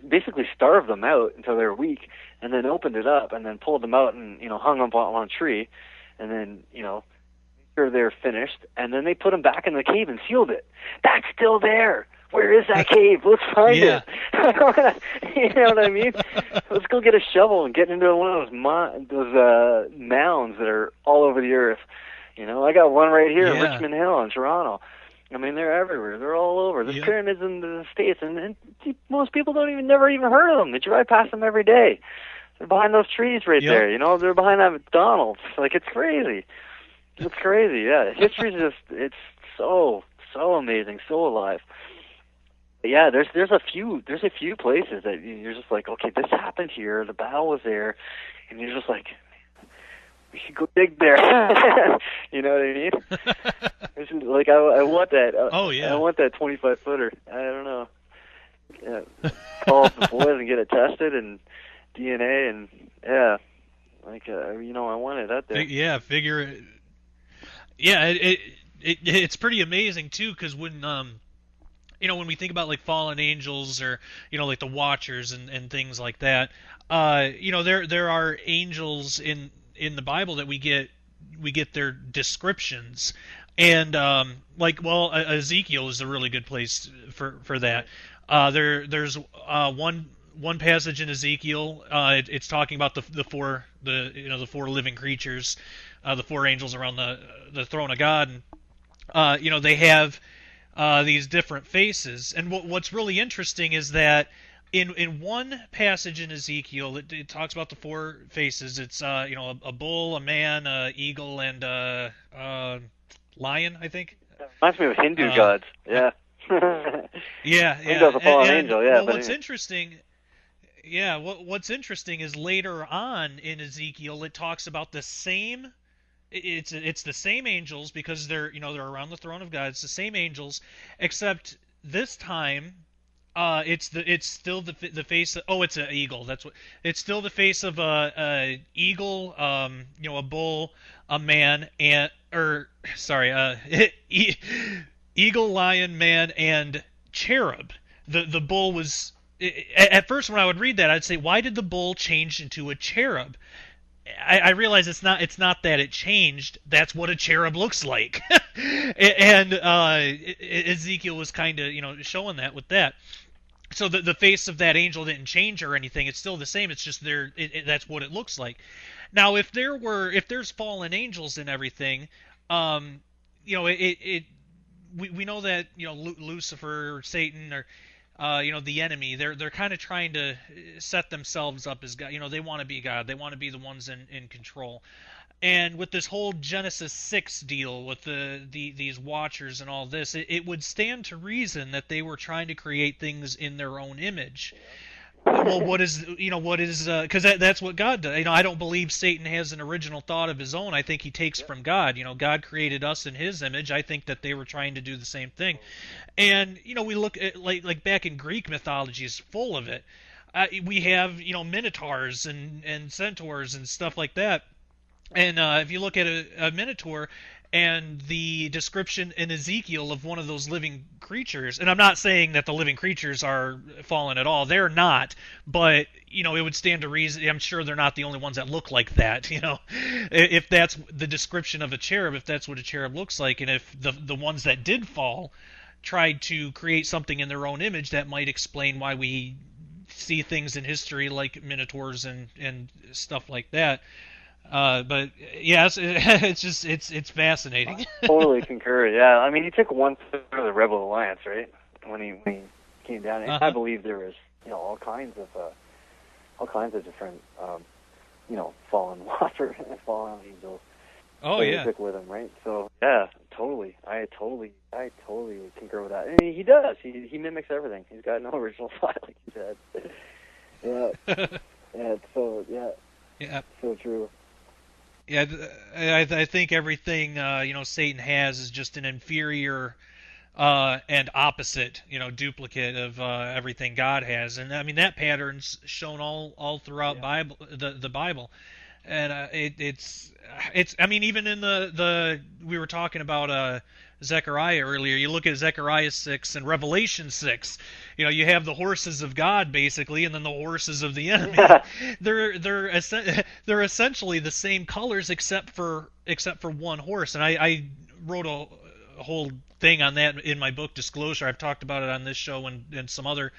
basically starved them out until they were weak, and then opened it up, and then pulled them out and hung them on a tree, and then made sure they're finished, and then they put them back in the cave and sealed it. That's still there. Where is that cave? Let's find it. You know what I mean? Let's go get a shovel and get into one of those mounds that are all over the earth. I got one right here in Richmond Hill in Toronto. I mean, they're everywhere. They're all over. There's pyramids in the States, and most people never even heard of them. They drive past them every day. They're behind those trees right there. They're behind that McDonald's. Like, it's crazy. It's crazy. Yeah, history's it's so amazing, so alive. But yeah, there's a few places that you're just like, okay, this happened here. The battle was there, and you're just like, we should go dig there. You know what I mean? It's just, like, I want that. I want that 25-footer. I don't know. Yeah. Call up the boys and get it tested and DNA and I want it out there. Yeah, figure it. Yeah, it's pretty amazing too, because when when we think about like fallen angels or like the Watchers and things like that, there are angels in the Bible that we get their descriptions, and Ezekiel is a really good place for that. There's one passage in Ezekiel. It's talking about the four living creatures, the 4 angels around the throne of God, and they have these different faces. And what's really interesting is that in one passage in Ezekiel, it talks about the 4 faces. It's a bull, a man, a eagle, and a lion, I think. Reminds me of Hindu gods. Yeah. Yeah. Hindu's a fallen angel. Yeah. Well, what's interesting is later on in Ezekiel, it talks about the same. It's the same angels, because they're around the throne of God. It's the same angels, except this time. It's still the face of, it's an eagle. It's still the face of a eagle, a bull, a man, eagle, lion, man, and cherub. The bull was, at first when I would read that, I'd say, why did the bull change into a cherub? I realize it's not that it changed. That's what a cherub looks like. And Ezekiel was kind of showing that with that. So the face of that angel didn't change or anything. It's still the same. It's just that's what it looks like. Now, if there's fallen angels and everything, we know that Lucifer or Satan or the enemy, they're kind of trying to set themselves up as God. They want to be God. They want to be the ones in control. And with this whole Genesis 6 deal with these Watchers and all this, it would stand to reason that they were trying to create things in their own image. Well, because that's what God does. I don't believe Satan has an original thought of his own. I think he takes from God. God created us in his image. I think that they were trying to do the same thing. And, we look at, like back in Greek mythology is full of it. We have, minotaurs and centaurs and stuff like that. And if you look at a minotaur and the description in Ezekiel of one of those living creatures, and I'm not saying that the living creatures are fallen at all. They're not, but, it would stand to reason. I'm sure they're not the only ones that look like that, if that's the description of a cherub, if that's what a cherub looks like, and if the ones that did fall tried to create something in their own image, that might explain why we see things in history like minotaurs and stuff like that. But yes, it's fascinating. I totally concur. Yeah, I mean, he took one third of the Rebel Alliance, right? When he came down, and I believe there was all kinds of different fallen water and fallen angels. Oh yeah, took with him, right? So yeah, totally. I totally concur with that. I mean, he does. He mimics everything. He's got no original thought, like you said. Yeah. Yeah. So yeah. Yeah. So true. Yeah, I think everything Satan has is just an inferior and opposite, duplicate of everything God has, and I mean that pattern's shown all throughout Bible the Bible, and it's I mean even in the we were talking about Zechariah earlier. You look at Zechariah 6 and Revelation 6. You have the horses of God basically, and then the horses of the enemy. They're essentially the same colors except for one horse. And I wrote a whole thing on that in my book Disclosure. I've talked about it on this show and some other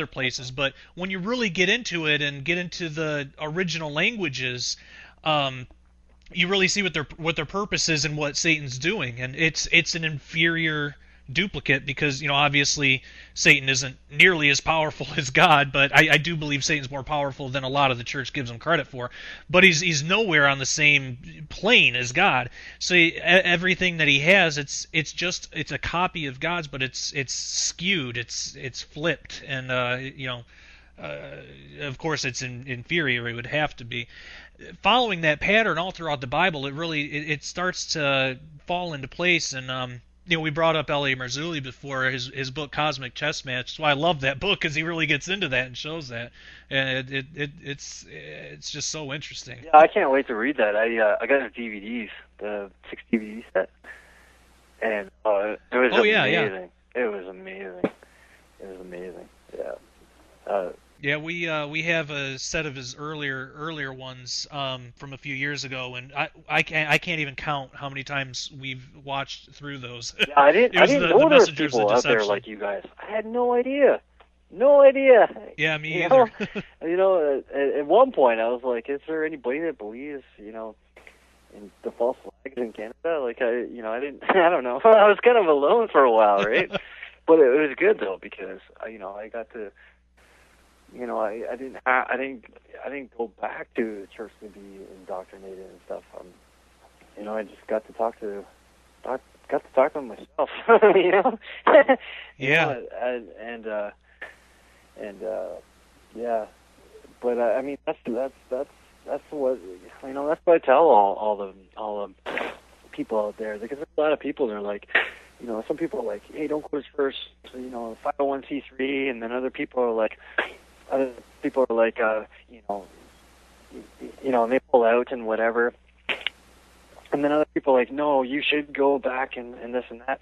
places. But when you really get into it and get into the original languages, you really see what their purpose is and what Satan's doing, and it's an inferior duplicate because obviously Satan isn't nearly as powerful as God, but I do believe Satan's more powerful than a lot of the church gives him credit for. But he's nowhere on the same plane as God. So everything that he has, it's a copy of God's, but it's skewed, it's flipped, and of course it's inferior. It would have to be. Following that pattern all throughout the Bible, it starts to fall into place. And we brought up L.A. Marzulli before, his book Cosmic Chess Match. That's why I love that book, because he really gets into that and shows that, and it's just so interesting. Yeah, I can't wait to read that. I got his DVDs, the 6 DVD set, and it was amazing. Yeah. It was amazing. Yeah. Yeah, we have a set of his earlier ones from a few years ago, and I can't even count how many times we've watched through those. Yeah, I didn't know there were people out there like you guys. I had no idea. Yeah, me either. At one point I was like, is there anybody that believes, in the false flags in Canada? Like I don't know. I was kind of alone for a while, right? But it was good though, because I got to. I didn't go back to church to be indoctrinated and stuff. I just got to talk to them myself. Yeah. Yeah. But I mean, that's what that's what I tell all the people out there, because there's a lot of people that are like. Some people are like, hey, don't go to church, 501c3, and then other people are like, and they pull out and whatever. And then other people are like, no, you should go back and this and that.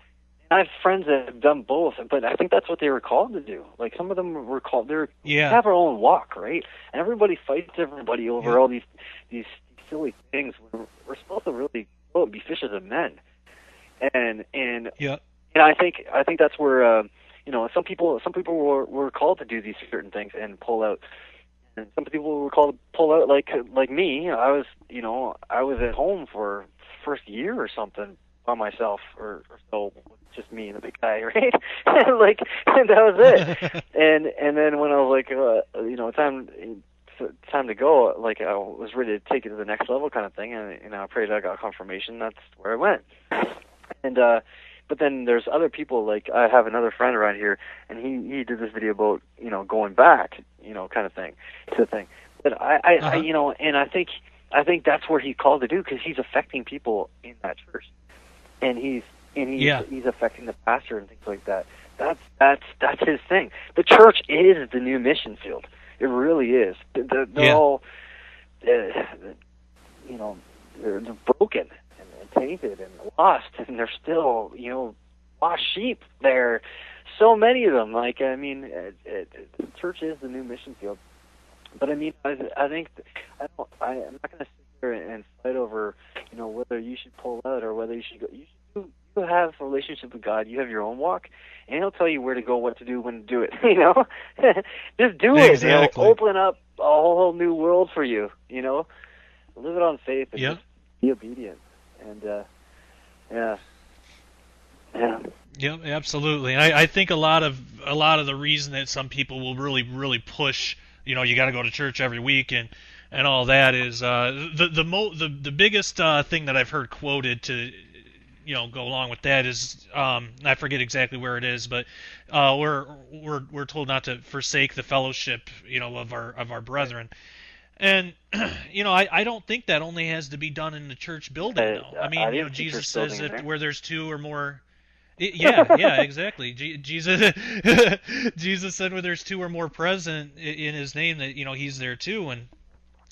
And I have friends that have done both, but I think that's what they were called to do. Like some of them were called, they have their own walk, right? And everybody fights everybody over all these silly things. We're supposed to really be fishers of men. And I think that's where some people were called to do these certain things and pull out, and some people were called to pull out like me. I was at home for first year or something by myself or so, just me and the big guy, right? And that was it. and then when I was like time to go, like I was ready to take it to the next level kind of thing, and I prayed, I got confirmation, that's where I went. And but then there's other people, like I have another friend around here, and he did this video about going back, kind of thing, to the thing. But I and I think that's where he's called to do, because he's affecting people in that church, and he's affecting the pastor and things like that. That's his thing. The church is the new mission field. It really is. They're all, they're broken. Tainted and lost, and they're still, lost sheep. There are so many of them. Like, I mean, church is the new mission field. But I mean, I think I'm not going to sit there and fight over, whether you should pull out or whether you should go. You have a relationship with God. You have your own walk, and He'll tell you where to go, what to do, when to do it. Just do it. Exactly. Open up a whole new world for you. Live it on faith and just be obedient. And yeah. Yep, absolutely. And I think a lot of the reason that some people will really push, you got to go to church every week and all that is the biggest thing that I've heard quoted to go along with that is I forget exactly where it is, but we're told not to forsake the fellowship of our brethren. And I don't think that only has to be done in the church building, though. I I mean, didn't see Jesus church says building in that there. where there's two or more. Yeah, exactly. Jesus, Jesus said where there's two or more present in His name, that He's there too. And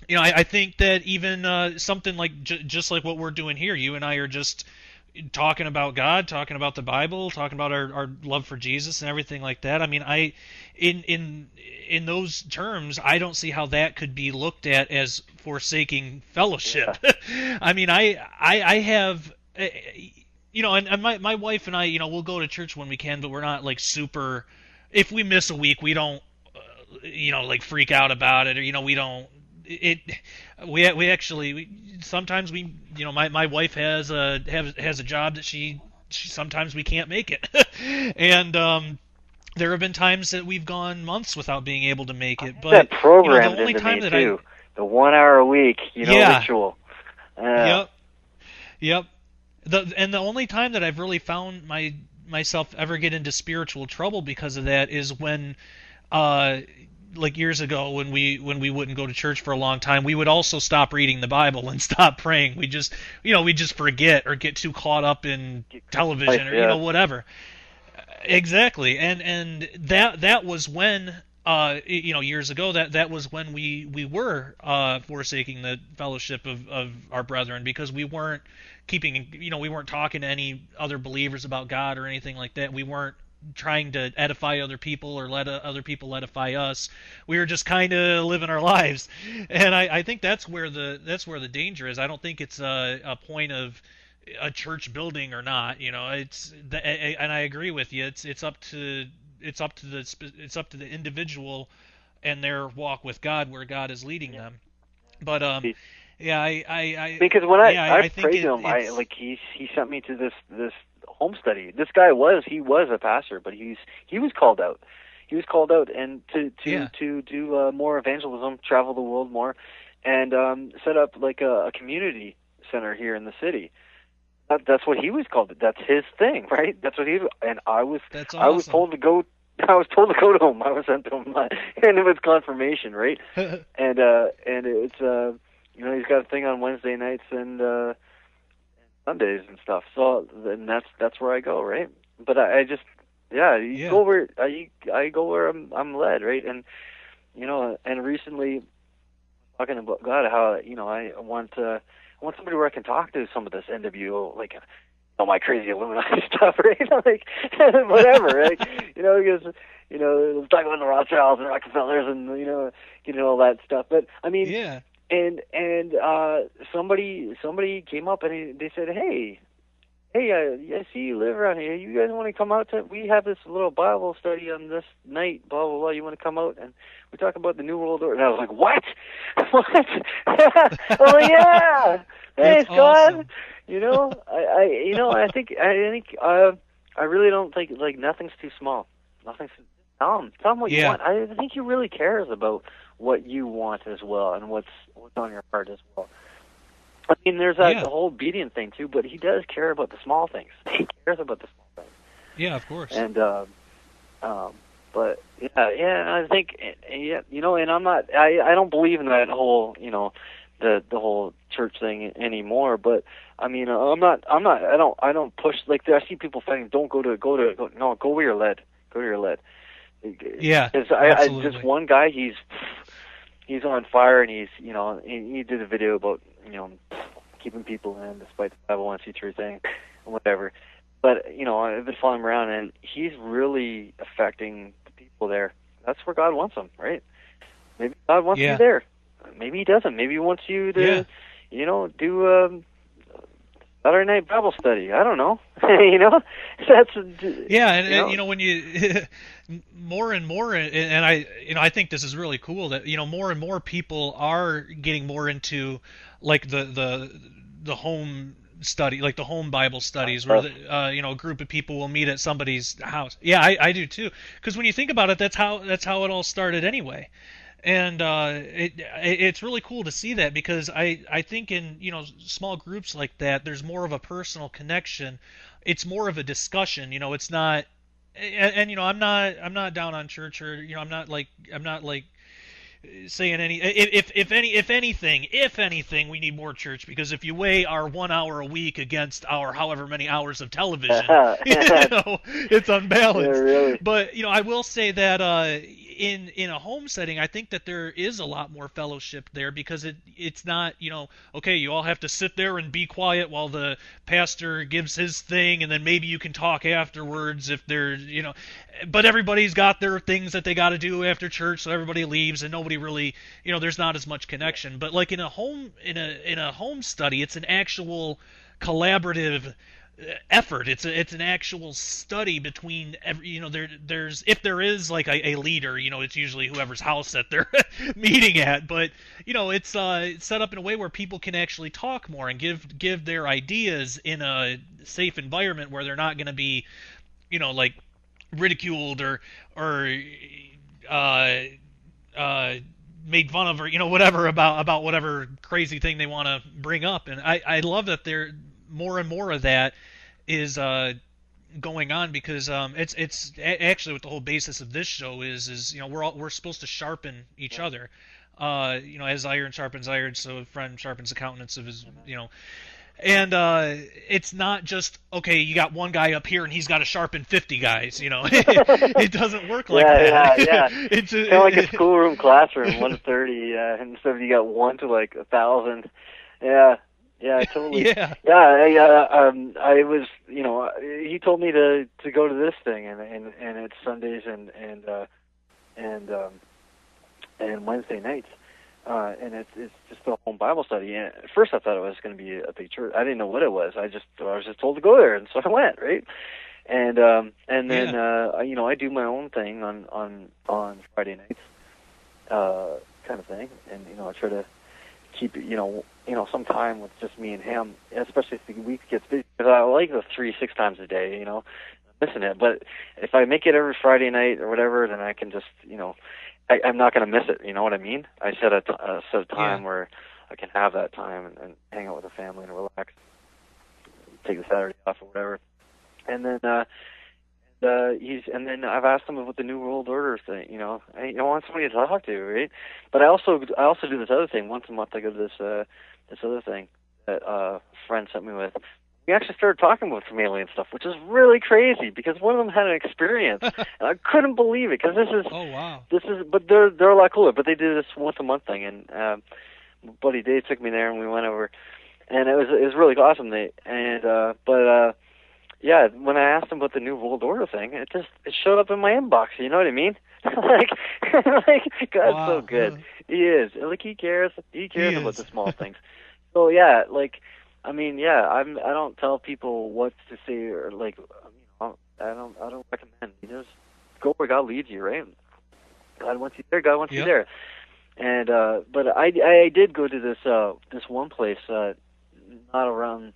I think that even something like just like what we're doing here, you and I are just talking about God, talking about the Bible, talking about our love for Jesus and everything like that. I mean, in those terms, I don't see how that could be looked at as forsaking fellowship. Yeah. I mean, I have and my wife and I, we'll go to church when we can, but we're not like super. If we miss a week, we don't like freak out about it, or we don't it we actually sometimes we my wife has a job that she sometimes we can't make it. And there have been times that we've gone months without being able to make it, but That programmed the only into time me that too. The 1 hour a week, yeah, ritual. yep, yep. The only time that I've really found myself ever get into spiritual trouble because of that is when uh like years ago when we wouldn't go to church for a long time, we would also stop reading the Bible and stop praying. We just we just forget or get too caught up in television, or Yeah. whatever. Exactly. And that was when years ago, that was when we were forsaking the fellowship of our brethren, because we weren't keeping we weren't talking to any other believers about God or anything like that. We weren't trying to edify other people or let other people edify us. We were just kind of living our lives. And I think that's where the danger is. I don't think it's a point of a church building or not. And I agree with you. It's up to the individual and their walk with God, where God is leading them. But yeah, Because when I think prayed to him, he sent me to this home study. This guy was a pastor, but he was called out. He was called out and to do more evangelism, travel the world more, and set up like a community center here in the city. That's what he was called. That's his thing, right? That's what he. And I was. That's awesome. I was told to go. I was told to go to him. I was sent to him, and it was confirmation, right? and it's he's got a thing on Wednesday nights and Sundays and stuff. So then that's where I go, right? But I just go where I go where I'm led, right? And and recently talking about God, how I want somebody where I can talk to some of this NWO, like all my crazy Illuminati stuff, right? Like whatever, right? Because let's talk about the Rothschilds and Rockefellers and all that stuff. But I mean, yeah. And somebody came up and they said, hey, I see you live around here. You guys want to come out we have this little Bible study on this night, blah, blah, blah. You want to come out? And we talk about the New World Order. And I was like, what? What? I'm like, yeah. Thanks, awesome. God. I think I really don't think, like, nothing's too small. Nothing's tell him what you want. I think he really cares about what you want as well, and what's on your heart as well. I mean, there's the whole obedient thing too, but he does care about the small things. He cares about the small things. Yeah, of course. And but I think and I'm not. I don't believe in that whole the whole church thing anymore. But I mean, I don't push, like, I see people fighting. Don't go where you're led. Go where you're led. Yeah, I just one guy, he's on fire, and he did a video about keeping people in despite the 501c3 thing and whatever. But I've been following him around, and he's really affecting the people there. That's where God wants them, right? Maybe God wants you there. Maybe he doesn't. Maybe he wants you to do Saturday night Bible study. I don't know. That's and when you more and more, and I think this is really cool that more and more people are getting more into like the home study, like the home Bible studies, where a group of people will meet at somebody's house. Yeah, I do too. Because when you think about it, that's how it all started anyway. And it's really cool to see that, because I think in small groups like that, there's more of a personal connection. It's more of a discussion. It's not, and I'm not down on church, or I'm not like saying if anything, we need more church, because if you weigh our 1 hour a week against our however many hours of television, it's unbalanced. Yeah, really. But I will say that in a home setting, I think that there is a lot more fellowship there, because it's not okay, you all have to sit there and be quiet while the pastor gives his thing, and then maybe you can talk afterwards if they're but everybody's got their things that they got to do after church, so everybody leaves and nobody really there's not as much connection. But like in a home study, it's an actual collaborative effort. It's an actual study between every there's if there is like a leader, it's usually whoever's house that they're meeting at, but it's set up in a way where people can actually talk more and give their ideas in a safe environment where they're not going to be like ridiculed or made fun of, or whatever about whatever crazy thing they want to bring up. And I love that there more and more of that is going on, because it's actually what the whole basis of this show is we're supposed to sharpen each other, as iron sharpens iron, so a friend sharpens the countenance of his and it's not just, okay, you got one guy up here and he's got to sharpen 50 guys, it doesn't work like that. Yeah. It's kind of like a schoolroom classroom, 1 to 30, and so you got 1 to like 1,000. Yeah, totally. Yeah. I was, he told me to go to this thing, and it's Sundays and Wednesday nights. And it's just a home Bible study. And at first I thought it was going to be a big church. I didn't know what it was. I was just told to go there, and so I went, right? And then I do my own thing on Friday nights, kind of thing. And I try to keep some time with just me and him, especially if the week gets busy, because I like the 3-6 times a day, missing it. But if I make it every Friday night or whatever, then I can just I'm not going to miss it. You know what I mean? I set a time where I can have that time and hang out with the family and relax, take the Saturday off or whatever. And then then I've asked him about the New World Order thing. I want somebody to talk to, right? But I also do this other thing. Once a month I go to this other thing that a friend sent me with. We actually started talking about some alien stuff, which is really crazy, because one of them had an experience, and I couldn't believe it, because but they're a lot cooler. But they do this once a month thing, and my buddy Dave took me there, and we went over, and it was really awesome. When I asked him about the New World Order thing, it showed up in my inbox. You know what I mean? like God's so good. He is. Like he cares about the small things. So yeah, like. I don't tell people what to say, or I don't recommend. You just go where God leads you, right? God wants you there. God wants you there. And but I did go to this one place, not around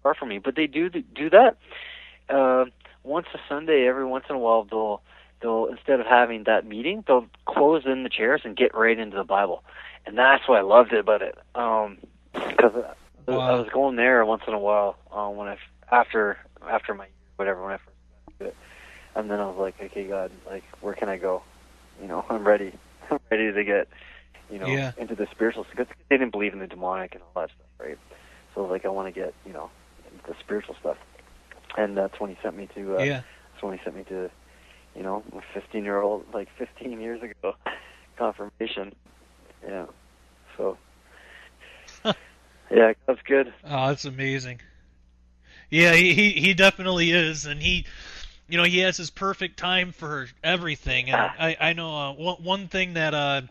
far from me, but they do that once a Sunday. Every once in a while, they'll instead of having that meeting, they'll close in the chairs and get right into the Bible, and that's what I loved about it. Because I was going there once in a while after my whatever when I first got to it, and then I was like, okay, God, like where can I go? I'm ready. I'm ready to get into the spiritual, because they didn't believe in the demonic and all that stuff, right? So like I want to get into the spiritual stuff, and that's when he sent me to. That's when he sent me to, my 15-year-old, like 15 years ago, confirmation. Yeah, so. Yeah, that's good. Oh, that's amazing. Yeah, he definitely is, and he has his perfect time for everything. And I know one thing that that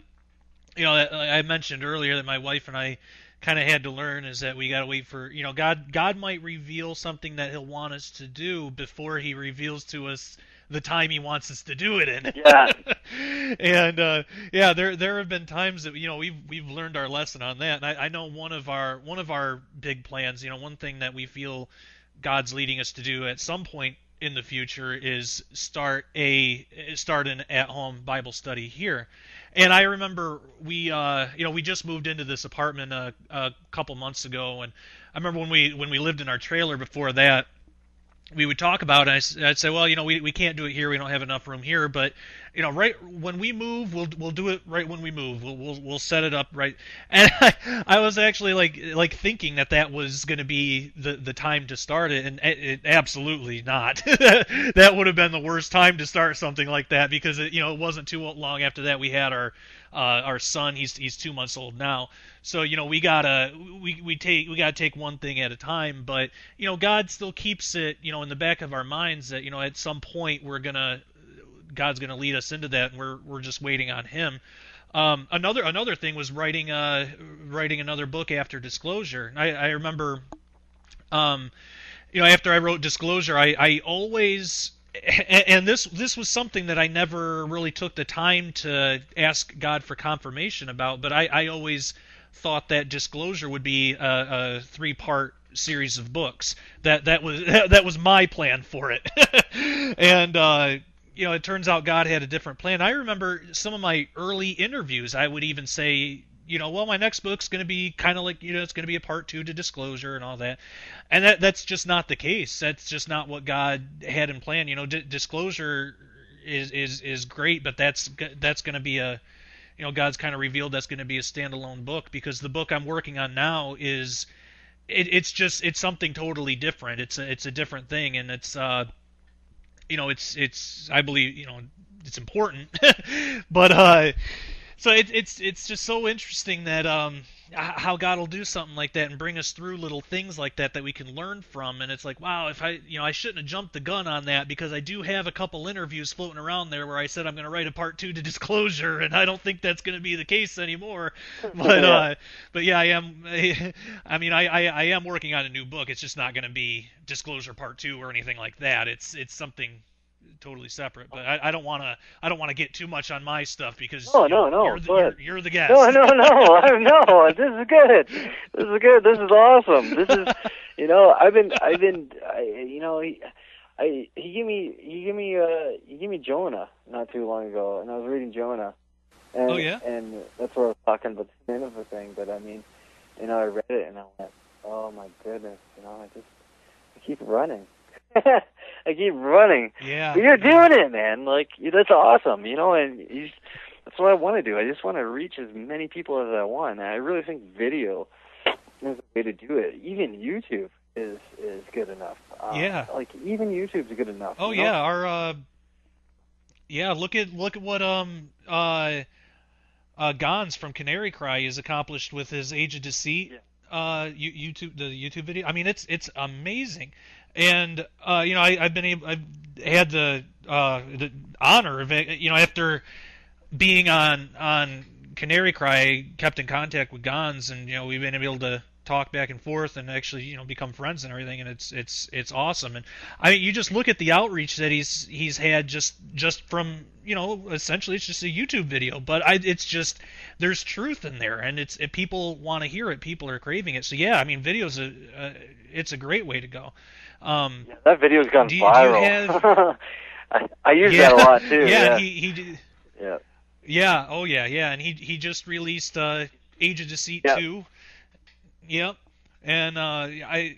I mentioned earlier that my wife and I kind of had to learn is that we got to wait for God might reveal something that He'll want us to do before He reveals to us the time He wants us to do it in. Yeah. And there have been times that we've learned our lesson on that. And I know one of our big plans, one thing that we feel God's leading us to do at some point in the future is start an at-home Bible study here. And I remember we just moved into this apartment a couple months ago, and I remember when we lived in our trailer before that, we would talk about it, and I'd say, well, we can't do it here. We don't have enough room here. But right when we move, we'll do it right when we move. We'll set it up right. And I was actually like thinking that was going to be the time to start it, and it absolutely not. That would have been the worst time to start something like that, because it wasn't too long after that we had our son. He's 2 months old now. So we gotta take one thing at a time. But God still keeps it in the back of our minds that at some point God's gonna lead us into that, and we're just waiting on Him. Another thing was writing another book after Disclosure. I remember, after I wrote Disclosure, I always, and this was something that I never really took the time to ask God for confirmation about, but I always thought that Disclosure would be a 3-part series of books. That was my plan for it. And it turns out God had a different plan. I remember some of my early interviews, I would even say, well, my next book's going to be kind of like, it's going to be a part 2 to Disclosure and all that. And that's just not the case. That's just not what God had in plan. Disclosure is great, but that's going to be a, God's kind of revealed that's going to be a standalone book, because the book I'm working on now is, it's something totally different. It's a different thing, and it's it's I believe it's important. But so it's just so interesting that how God will do something like that and bring us through little things like that we can learn from. And it's like, wow, if I shouldn't have jumped the gun on that, because I do have a couple interviews floating around there where I said I'm going to write a part 2 to Disclosure, and I don't think that's going to be the case anymore. But yeah, I am. I am working on a new book. It's just not going to be Disclosure part 2 or anything like that. It's something totally separate. But I don't want to get too much on my stuff, because you're the guest. No. This is good. This is awesome. This is, he gave me Jonah not too long ago, and I was reading Jonah. And, oh yeah. And that's where I was talking about the Nineveh thing. But I read it and I went, oh my goodness, I keep running. I keep running. Yeah. But you're doing it, man. Like, that's awesome, and that's what I want to do. I just want to reach as many people as I want. And I really think video is a way to do it. Even YouTube is good enough. Yeah. Like, even YouTube's good enough. Oh yeah, our look at what Gons from Canary Cry has accomplished with his Age of Deceit. Yeah. The YouTube video. I mean, it's amazing. And I've had the honor of it. After being on Canary Cry, kept in contact with Gons, and we've been able to talk back and forth and actually become friends and everything, and it's awesome. And you just look at the outreach that he's had just from essentially it's just a YouTube video, but it's just, there's truth in there, and people want to hear it, people are craving it. So yeah, video's it's a great way to go. That video's gone viral. I use that a lot too. Yeah, yeah. He did. Yeah. Yeah. Oh yeah. Yeah. And he just released Age of Deceit 2. Yep. And I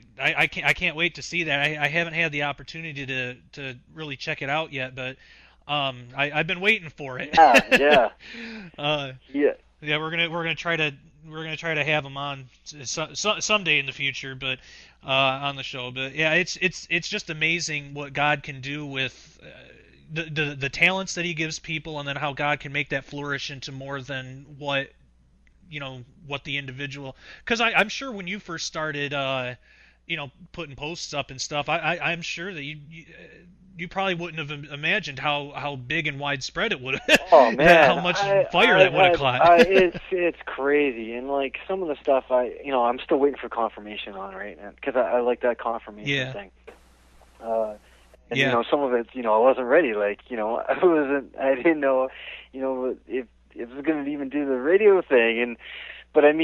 can't wait to see that. I haven't had the opportunity to really check it out yet, but I've been waiting for it. Yeah. Yeah. We're gonna try to have him on someday in the future, but on the show. But yeah, it's just amazing what God can do with the talents that He gives people, and then how God can make that flourish into more than what the individual. Because I'm sure when you first started, putting posts up and stuff, I'm sure that you probably wouldn't have imagined how big and widespread it would have. Oh man, how much fire that would have caught. It's crazy, and like some of the stuff I'm still waiting for confirmation on, right? Because I like that confirmation thing. And some of it, I wasn't ready. Like, I didn't know, if it was going to even do the radio thing, but I've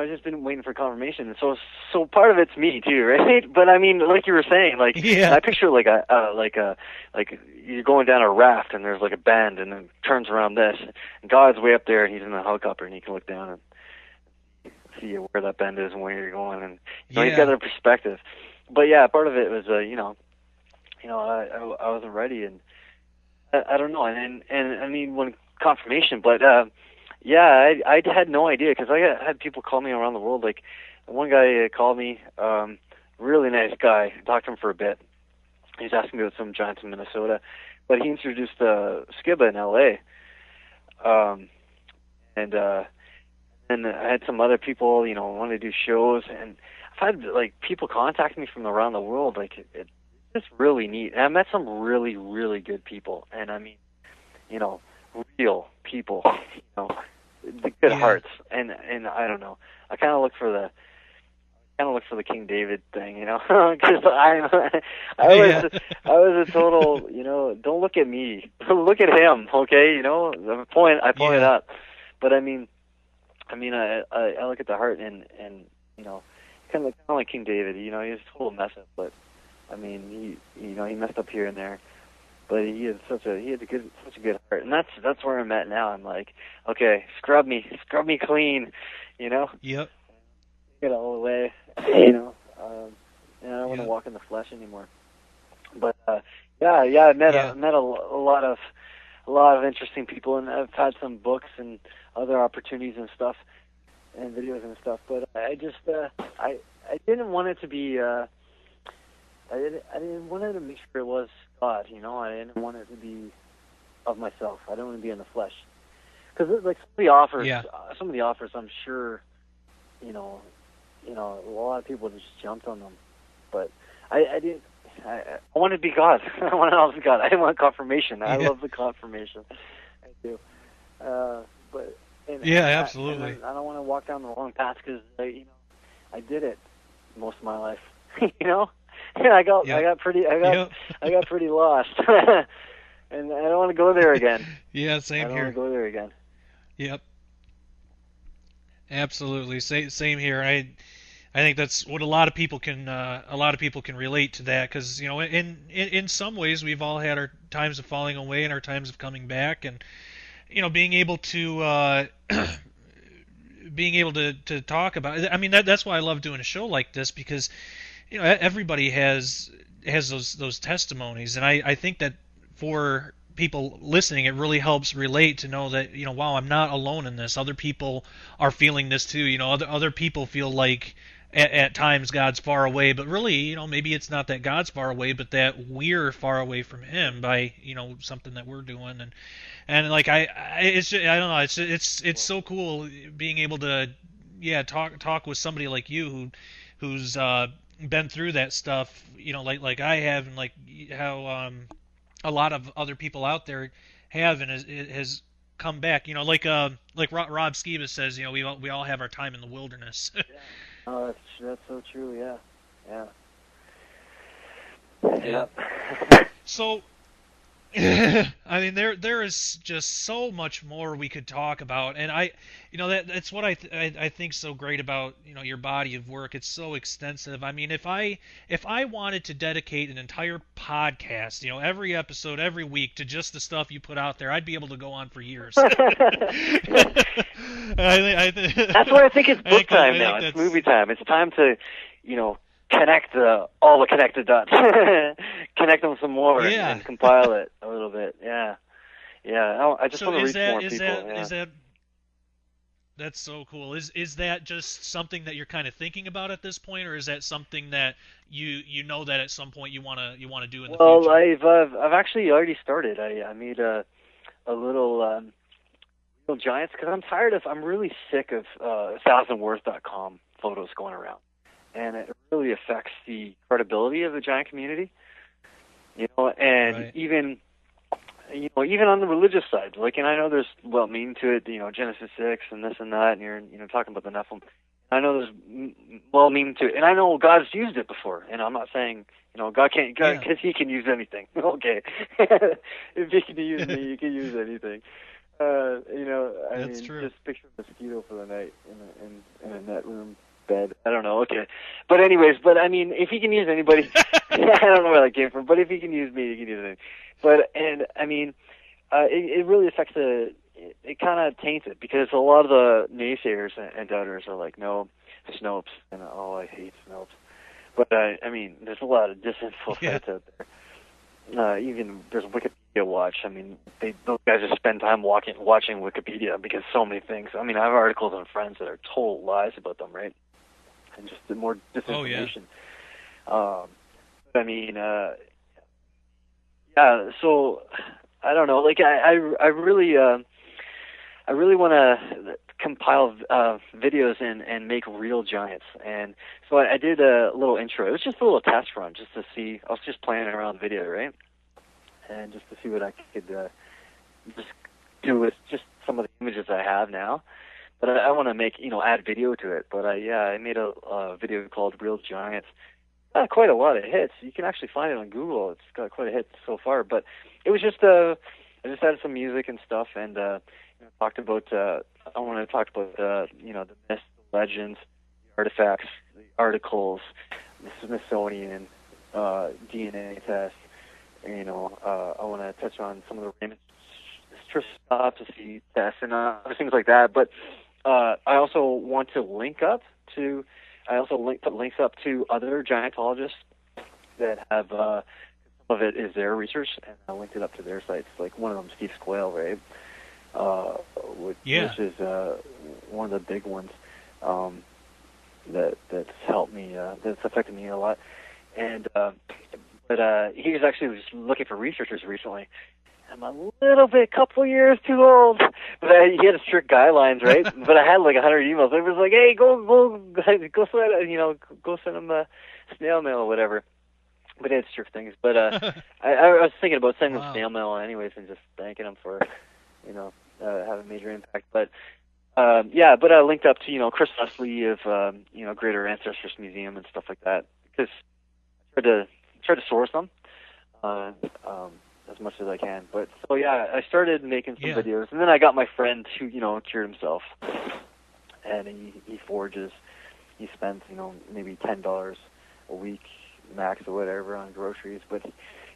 just been waiting for confirmation. And so part of it's me too, right? But like you were saying, I picture like you're going down a raft and there's like a bend and then it turns around this, and God's way up there and He's in the helicopter and He can look down and see where that bend is and where you're going, and He's got a perspective. But yeah, part of it was I wasn't ready, and I don't know, and I mean when confirmation, but yeah, I had no idea because I had people call me around the world. Like one guy called me, really nice guy. I talked to him for a bit. He's asking me about some giants in Minnesota, but he introduced Skiba in L.A. And I had some other people, wanted to do shows, and I've had like people contact me from around the world. Like it's just really neat. And I met some really, really good people, and I mean, real people, the good hearts, and I don't know. I kind of look for the King David thing, because I was a total, don't look at me, look at him, okay, I point it out, but I mean, I look at the heart and kind of like King David, he's a total mess up, but I mean, he messed up here and there. But he had such a good heart, and that's where I'm at now. I'm like, okay, scrub me clean, Yep. Get all the way, and I don't want to walk in the flesh anymore. But I met a lot of interesting people, and I've had some books and other opportunities and stuff, and videos and stuff. But I just I didn't want it to be. I didn't want it to make sure it was God, I didn't want it to be of myself. I don't want to be in the flesh. Because like some of the offers, I'm sure, a lot of people just jumped on them. But I didn't. I wanted to be God. I wanted to be God. I didn't want confirmation. I love the confirmation. I do. Absolutely. I don't want to walk down the wrong path because I did it most of my life. I got pretty lost, and I don't want to go there again. Yeah, same here. I don't want to go there again. Yep. Absolutely, same here. I think that's what a lot of people can relate to that, because in some ways we've all had our times of falling away and our times of coming back, and being able to talk about it. I mean that's why I love doing a show like this, because everybody has those testimonies, and I think that for people listening, it really helps relate to know that wow, I'm not alone in this. Other people are feeling this too. Other people feel like at times God's far away, but really maybe it's not that God's far away, but that we're far away from Him by something that we're doing, and like I don't know, it's so cool being able to talk with somebody like you who's been through that stuff, like I have, and like how a lot of other people out there have, and it has come back. Like Rob Skiba says, we all have our time in the wilderness. Yeah. Oh, that's so true. Yeah. So, I mean, there is just so much more we could talk about, and that's what I think so great about your body of work. It's so extensive. I mean, if I wanted to dedicate an entire podcast, every episode, every week to just the stuff you put out there, I'd be able to go on for years. That's why I think it's book time now. It's movie time. It's time to, connect all the connected dots, connect them some more, and compile it a little bit. Yeah. I just want to reach more people. That's so cool. Is that just something that you're kind of thinking about at this point, or is that something that you know that at some point you want to do in the future? Well, I've actually already started. I made a little giants, because I'm really sick of 1000worth.com photos going around, and it really affects the credibility of the giant community. And right. even on the religious side, like, and I know there's meaning to it, Genesis 6 and this and that, and you're talking about the Nephilim. I know there's meaning to it, and I know God's used it before, and I'm not saying God can't, because He can use anything. Okay, if He can use me, He can use anything. That's true. Just picture a mosquito for the night in a net room bed. I don't know. Okay, but anyways, I mean, if He can use anybody, I don't know where that came from, but if He can use me, He can use anything. It really affects it kind of taints it, because a lot of the naysayers and doubters are like, no, Snopes, and I hate Snopes. But I mean, there's a lot of disinfo sites out there. even there's Wikipedia Watch. I mean, those guys just spend time watching Wikipedia because so many things. I mean, I have articles on Friends that are total lies about them, right? And just more disinformation. I mean, yeah. So I don't know. Like I really want to compile videos and make real giants. And so I did a little intro. It was just a little test run just to see. I was just playing around with video, right? And just to see what I could just do with just some of the images I have now. But I want to make, add video to it. But I made a video called Real Giants. Got quite a lot of hits. You can actually find it on Google. It's got quite a hit so far. But it was just I just added some music and stuff, and talked about. I want to talk about the myths, the legends, the artifacts, the articles, the Smithsonian DNA test. I want to touch on some of the Raymond Spectroscopy tests and other things like that. But I also want to put links up to other giantologists that have some of it is their research, and I linked it up to their sites. Like one of them, Steve Squale, right? Which is one of the big ones that's helped me, that's affected me a lot. And but he was actually just looking for researchers recently. I'm a couple years too old, but he had strict guidelines, right? But I had like 100 emails. It was like, hey, go send him a snail mail or whatever. But he had strict things. But I was thinking about sending him snail mail anyways and just thanking him for, have a major impact. But but I linked up to Chris Leslie of Greater Ancestors Museum and stuff like that, because I tried to source them as much as I can. But so I started making some videos, and then I got my friend who cured himself, and he forges. He spends maybe $10 a week max or whatever on groceries, but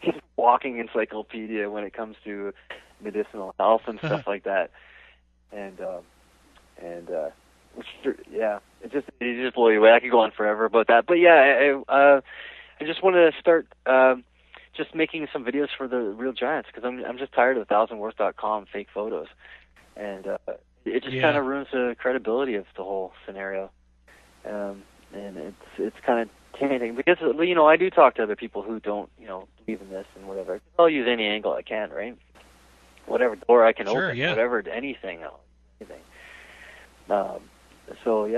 he's a walking encyclopedia when it comes to medicinal health and stuff like that. And it just blew you away. I could go on forever about that, but I just wanted to start just making some videos for the real giants, because I'm just tired of thousandworth.com fake photos, and it just kind of ruins the credibility of the whole scenario, and it's kind of tainting, because I do talk to other people who don't believe in this and whatever. I'll use any angle I can, right? Whatever door I can open, whatever, anything. So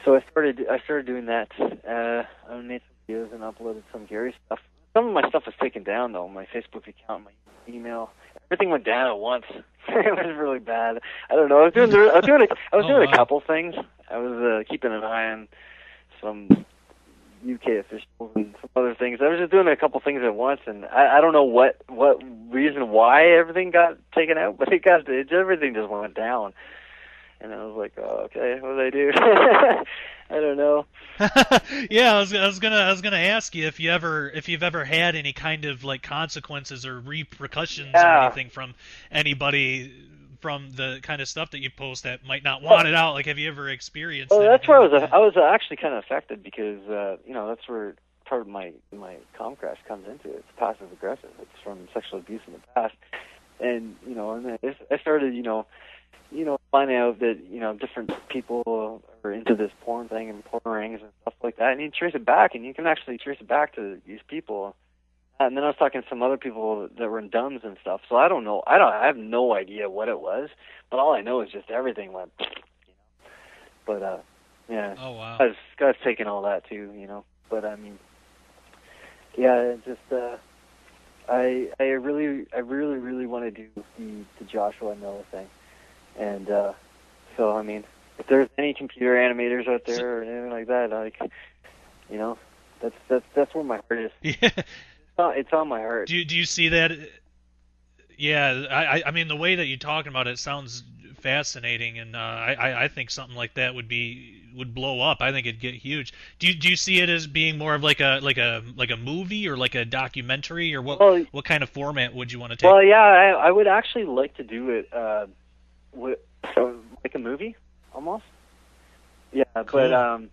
I started doing that. I made some videos and uploaded some Gary stuff. Some of my stuff was taken down though. My Facebook account, my email, everything went down at once. It was really bad. I don't know. I was doing a couple things. I was keeping an eye on some UK officials and some other things. I was just doing a couple things at once, and I don't know what reason why everything got taken out, but everything just went down. And I was like, oh, okay, what did I do? I don't know. I was gonna ask you if you've ever had any kind of like consequences or repercussions or anything from anybody from the kind of stuff that you post that might not want it out. Like, have you ever experienced? Well, that's where I was actually kind of affected, because that's where part of my Comcast comes into it. It's passive aggressive. It's from sexual abuse in the past, and and I started finding out that different people are into this porn thing and porn rings and stuff like that, and you trace it back, and you can actually trace it back to these people. And then I was talking to some other people that were in DUMS and stuff, so I don't know. I have no idea what it was, but all I know is just everything went, But Oh wow. God's taking all that too, But I mean, it just I really want to do the Joshua Noah thing, and so I mean, if there's any computer animators out there or anything like that, that's where my heart is. Yeah. It's on my heart. Do you see that? Yeah, I mean, the way that you're talking about it sounds fascinating, and I think something like that would blow up. I think it'd get huge. Do you see it as being more of like a movie or like a documentary, or what kind of format would you want to take? Well, yeah, I would actually like to do it like a movie almost. Yeah, cool.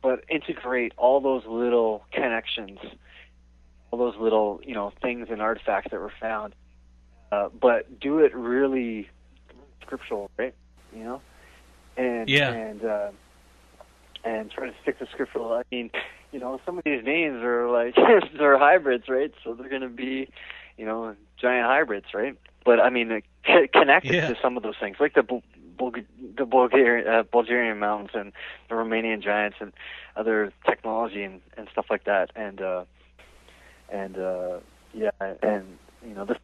But integrate all those little connections all those little, things and artifacts that were found, but do it really scriptural, right? And and try to stick to scriptural. I mean, some of these names are like they're hybrids, right? So they're going to be, giant hybrids, right? But I mean, connected to some of those things, like the Bulgarian mountains and the Romanian giants and other technology and stuff like that. And the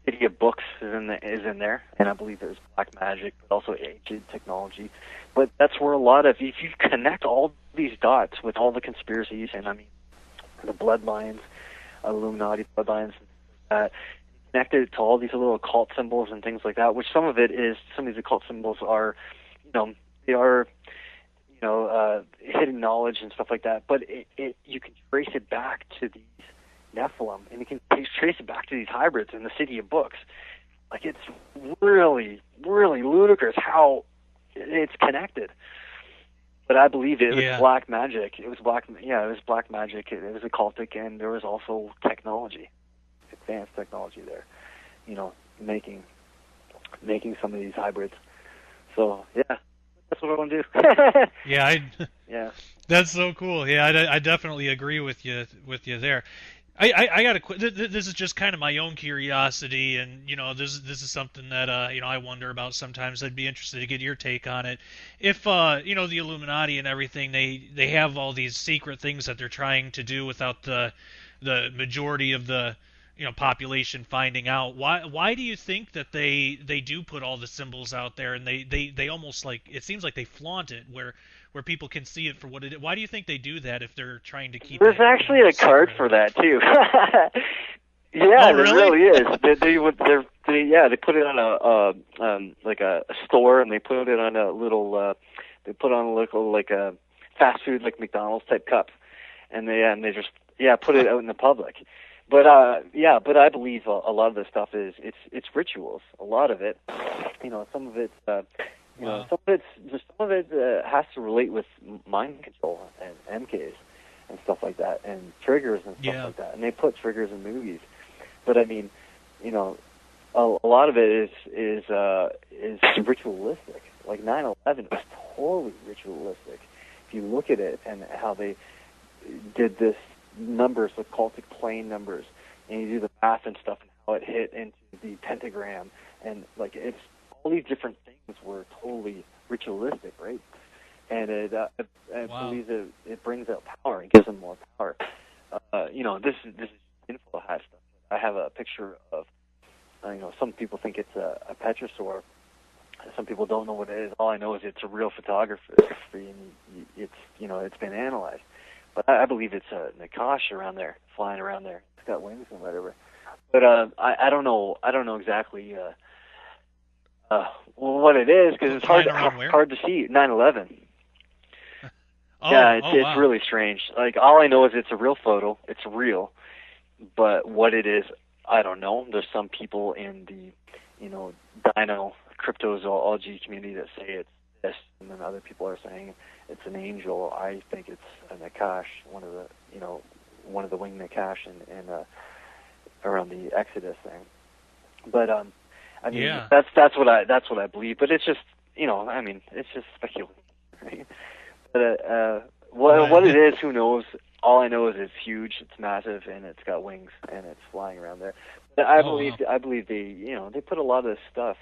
City of Books is in there, and I believe there's black magic, but also ancient technology. But that's where a lot of, if you connect all these dots with all the conspiracies, and I mean the bloodlines, Illuminati bloodlines, connected to all these little occult symbols and things like that, which some of these occult symbols are, they are, hidden knowledge and stuff like that. But you can trace it back to these Nephilim, and you can trace it back to these hybrids in the City of Books. Like, it's really, really ludicrous how it's connected. But I believe it was black magic. It was black magic. It was occultic, and there was also technology, advanced technology there, making some of these hybrids. So that's what I want to do. Yeah, that's so cool. Yeah, I definitely agree with you there. I got to. This is just kind of my own curiosity, and this is something that I wonder about sometimes. I'd be interested to get your take on it. If the Illuminati and everything, they have all these secret things that they're trying to do without the majority of the population finding out. Why do you think that they do put all the symbols out there, and they almost, like, it seems like they flaunt it where people can see it for what it is? Why do you think they do that if they're trying to keep There's actually a card for that too. Yeah, really? There really is. They put it on a store, and they put it on a little like a fast food, like McDonald's type cup, and they just put it out in the public. But I believe a lot of this stuff it's rituals. A lot of it, some of it's some of it has to relate with mind control and MKs and stuff like that, and triggers and stuff like that. And they put triggers in movies. But I mean, a lot of it is ritualistic. Like 9/11 was totally ritualistic. If you look at it and how they did this numbers, with occultic plane numbers, and you do the math and stuff, and how it hit into the pentagram, and like it's all these different things were totally ritualistic, right? And I believe it brings out power and gives them more power. This is info hash stuff. I have a picture of, some people think it's a petrosaur. Some people don't know what it is. All I know is it's a real photography, and it's been analyzed. But I believe it's a Nakash around there, flying around there. It's got wings and whatever. But I don't know exactly what it is, because it's hard to see. 9/11. It's really strange. Like, all I know is it's a real photo. It's real. But what it is, I don't know. There's some people in the dino cryptozoology community that say it's this, and then other people are saying it's an angel. I think it's a Nakash, one of the winged Nakash in around the Exodus thing. But I mean, that's what I believe. But it's just it's just speculation. Right? But what it is, who knows? All I know is it's huge, it's massive, and it's got wings, and it's flying around there. But I believe they put a lot of this stuff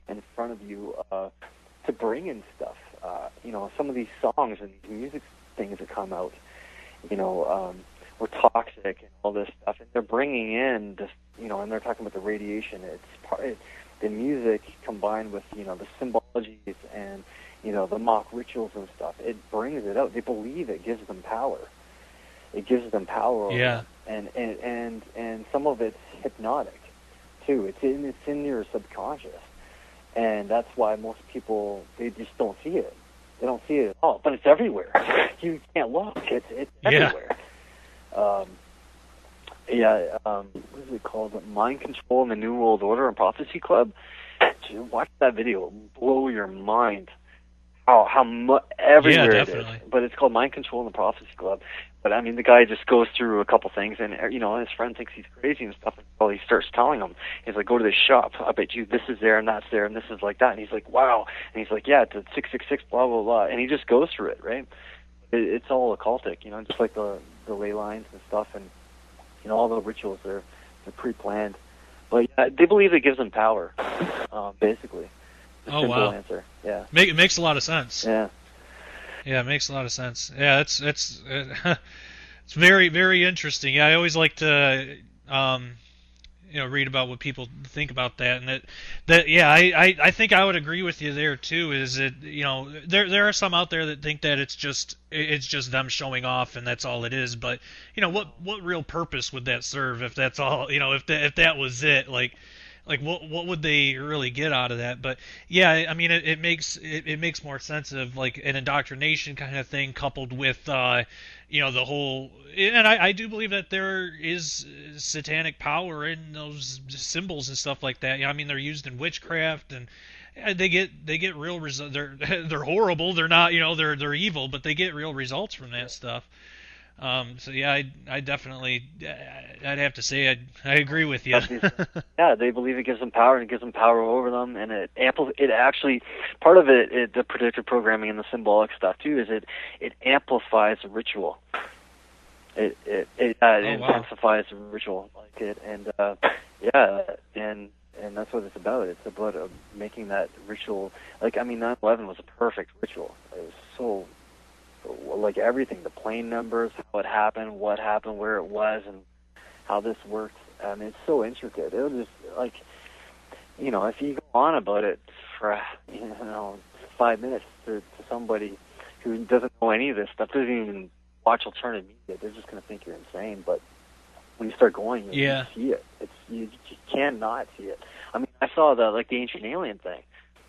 in front of you to bring in stuff. Some of these songs and these music things that come out, were toxic and all this stuff, and they're bringing in this, and they're talking about the radiation. The music combined with the symbologies and the mock rituals and stuff. It brings it out. They believe it gives them power. It gives them power. Yeah. And some of it's hypnotic too. It's in your subconscious. And that's why most people, they just don't see it. They don't see it at all. But it's everywhere. You can't look. It's everywhere. What is it called? Mind Control in the New World Order and Prophecy Club. Watch that video. It'll blow your mind everywhere Yeah, it is. definitely. But it's called Mind Control and the Prophecy Club. But I mean, the guy just goes through a couple things, and his friend thinks he's crazy and stuff. Well, he starts telling him, he's like, "Go to this shop. I bet you this is there and that's there and this is like that." And he's like, "Wow!" And he's like, "Yeah, it's 666, blah blah blah." And he just goes through it, right? It's all occultic, just like the ley lines and stuff, and all the rituals they're pre-planned. But yeah, they believe it gives them power, basically. Oh, Simple wow. answer. Yeah. It makes a lot of sense. Yeah. Yeah, it makes a lot of sense. Yeah, it's it's very, very interesting. Yeah, I always like to read about what people think about that, and I think I would agree with you there too. Is it there are some out there that think that it's just them showing off and that's all it is. But what real purpose would that serve if that's all? If that was it, like what would they really get out of that? But yeah, I mean it makes more sense of like an indoctrination kind of thing coupled with the whole, and I do believe that there is satanic power in those symbols and stuff like that. I mean they're used in witchcraft, and they get real results. They're horrible. They're not they're evil, but they get real results from that stuff. So yeah, I definitely, I'd have to say I agree with you. Yeah, they believe it gives them power, and it gives them power over them, and it actually, part of it, the predictive programming and the symbolic stuff too, is it amplifies the ritual. It intensifies the ritual, like it, and and that's what it's about. It's about making that ritual, like, I mean, 9/11 was a perfect ritual. It was so, like, everything, the plane numbers, how it happened, what happened, where it was, and how this worked. I mean, it's so intricate. It was just, like, if you go on about it for, 5 minutes to somebody who doesn't know any of this stuff, doesn't even watch alternative media, they're just going to think you're insane. But when you start going, you see it. You cannot see it. I mean, I saw the ancient alien thing,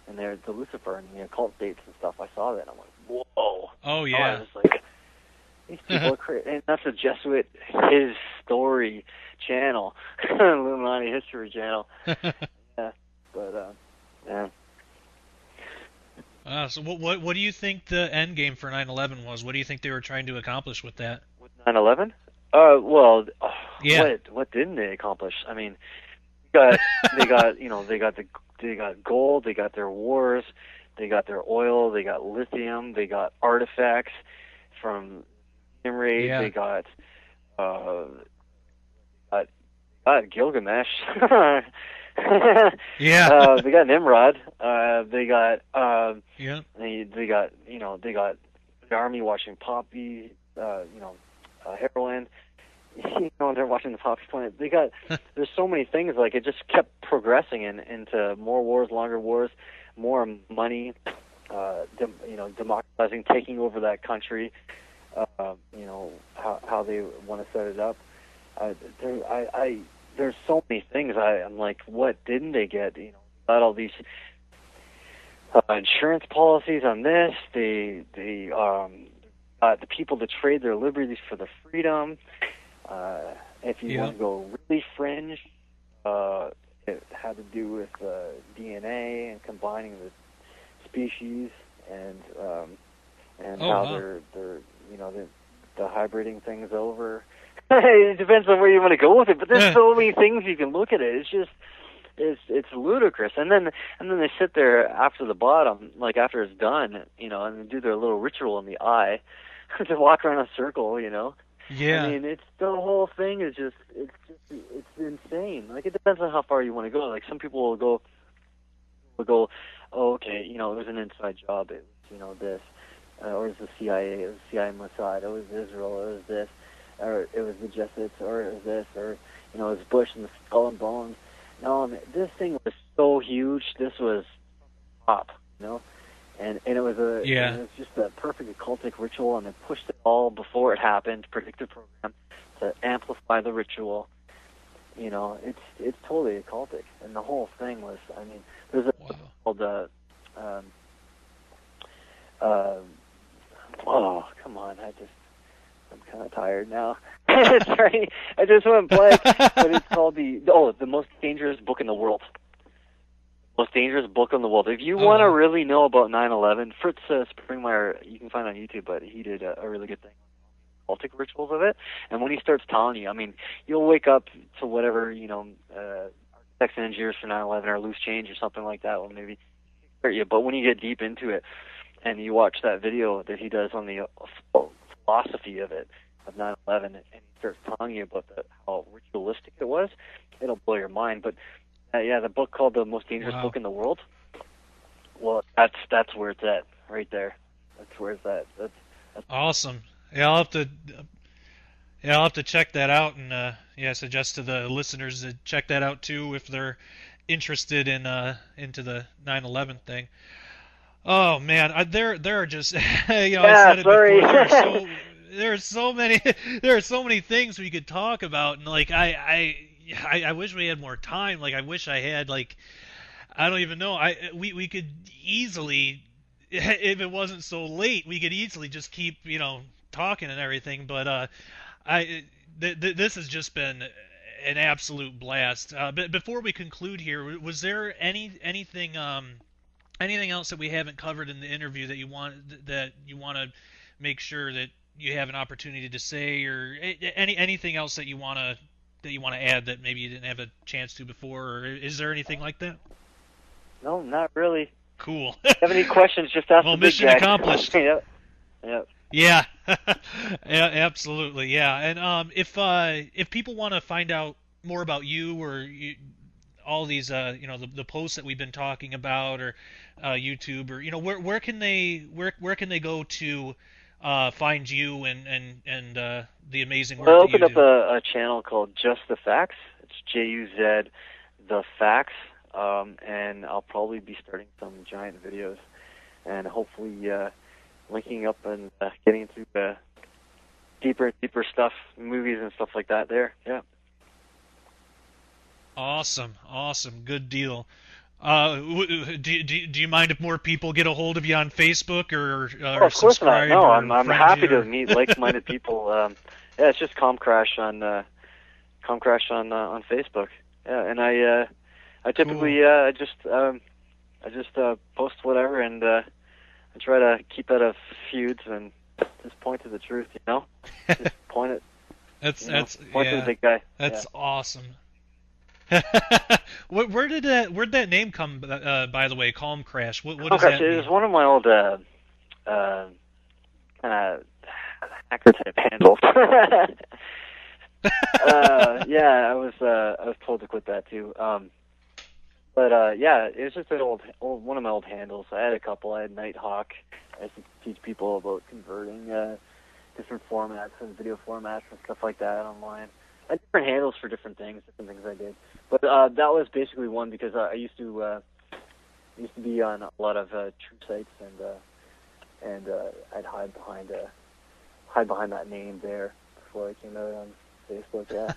and there's the Lucifer and the occult dates and stuff. I saw that, and I'm like, whoa. Oh, yeah. I was like, these people are crazy. And that's a Jesuit, his story channel, Illuminati History Channel. Yeah, but, yeah. So what do you think the end game for 9/11 was? What do you think they were trying to accomplish with that? With 9/11? What didn't they accomplish? I mean, they got gold, they got their wars, they got their oil, they got lithium, they got artifacts from raid, they got Gilgamesh. They got Nimrod. They got they got the army watching poppy, heroin. They're watching the poppy plant. They got there's so many things, like, it just kept progressing into more wars, longer wars, more money, democratizing, taking over that country. How they want to set it up. There's so many things. I'm like, what didn't they get? Got all these insurance policies on this. They got the people to trade their liberties for the freedom. If you want to go really fringe, it had to do with DNA and combining the species and they're hybriding things over. It depends on where you want to go with it, but there's so many things you can look at it. It's just, it's ludicrous. And then they sit there after the bottom, like after it's done, and they do their little ritual in the eye to walk around a circle, Yeah. I mean, it's the whole thing is just it's insane. Like, it depends on how far you want to go. Like, some people will go, oh, okay, it was an inside job. It was, this, or it was the CIA, it was CIA Mossad, it was Israel, it was this, or it was the Jesuits, or it was this, or it was Bush and the Skull and Bones. No, this thing was so huge. This was top, and it was it was just a perfect occultic ritual, and they pushed it all before it happened. Predictive program to amplify the ritual. It's totally occultic, and the whole thing was. I mean, there's a book called oh, come on, I'm kind of tired now. Sorry, I just went blank. But it's called the most dangerous book in the world. Most dangerous book in the world. If you want to really know about 9/11, Fritz Springmeier, you can find on YouTube, but he did a really good thing on the occultic rituals of it. And when he starts telling you, I mean, you'll wake up to whatever, architects and engineers for 9/11 or loose change or something like that will maybe hurt you. But when you get deep into it and you watch that video that he does on the philosophy of it, of 9/11, and he starts telling you about how ritualistic it was, it'll blow your mind. But the book called The Most Dangerous Book in the World. Well, that's where it's at, right there. That's where it's at. That's awesome. Yeah, I'll have to check that out, and suggest to the listeners to check that out too if they're interested in into the 9/11 thing. Oh man, there are just I said it sorry. before. There are so many things we could talk about, and like I wish we had more time. Like I wish I had I don't even know. We could easily, if it wasn't so late, we could easily just keep talking and everything. But this has just been an absolute blast. But before we conclude here, was there anything else that we haven't covered in the interview that you want to make sure that you have an opportunity to say, or anything else that you want to add that maybe you didn't have a chance to before, or is there anything like that? No, not really. Cool. If you have any questions, just ask well, the big mission guy. accomplished. Yep. Yeah. Yeah, absolutely. Yeah. And if people want to find out more about you or all these the posts that we've been talking about, or YouTube, or where can they go to find you and the amazing work I that you opened up do? a channel called Just the Facts. It's JUZ the Facts, and I'll probably be starting some giant videos, and hopefully linking up and getting into deeper and deeper stuff, movies and stuff like that. There, yeah. Awesome, good deal. Do you mind if more people get a hold of you on Facebook or of course not. No, I'm happy to meet like-minded people. It's just Comcrash on Facebook. Yeah, and I typically cool. I just post whatever, and I try to keep out of feuds and just point to the truth. Just point it. That's to the big guy. That's awesome. Where'd that name come? By the way, Calm Crash. What does that mean? It was one of my old kind of hacker type handles. I was told to quit that too. But it was just an old one of my old handles. I had a couple. I had Nighthawk. I used to teach people about converting different formats and video formats and stuff like that online. I had different handles for different things I did. But that was basically one because I used to be on a lot of true sites, and I'd hide behind that name there before I came out on Facebook. Yeah.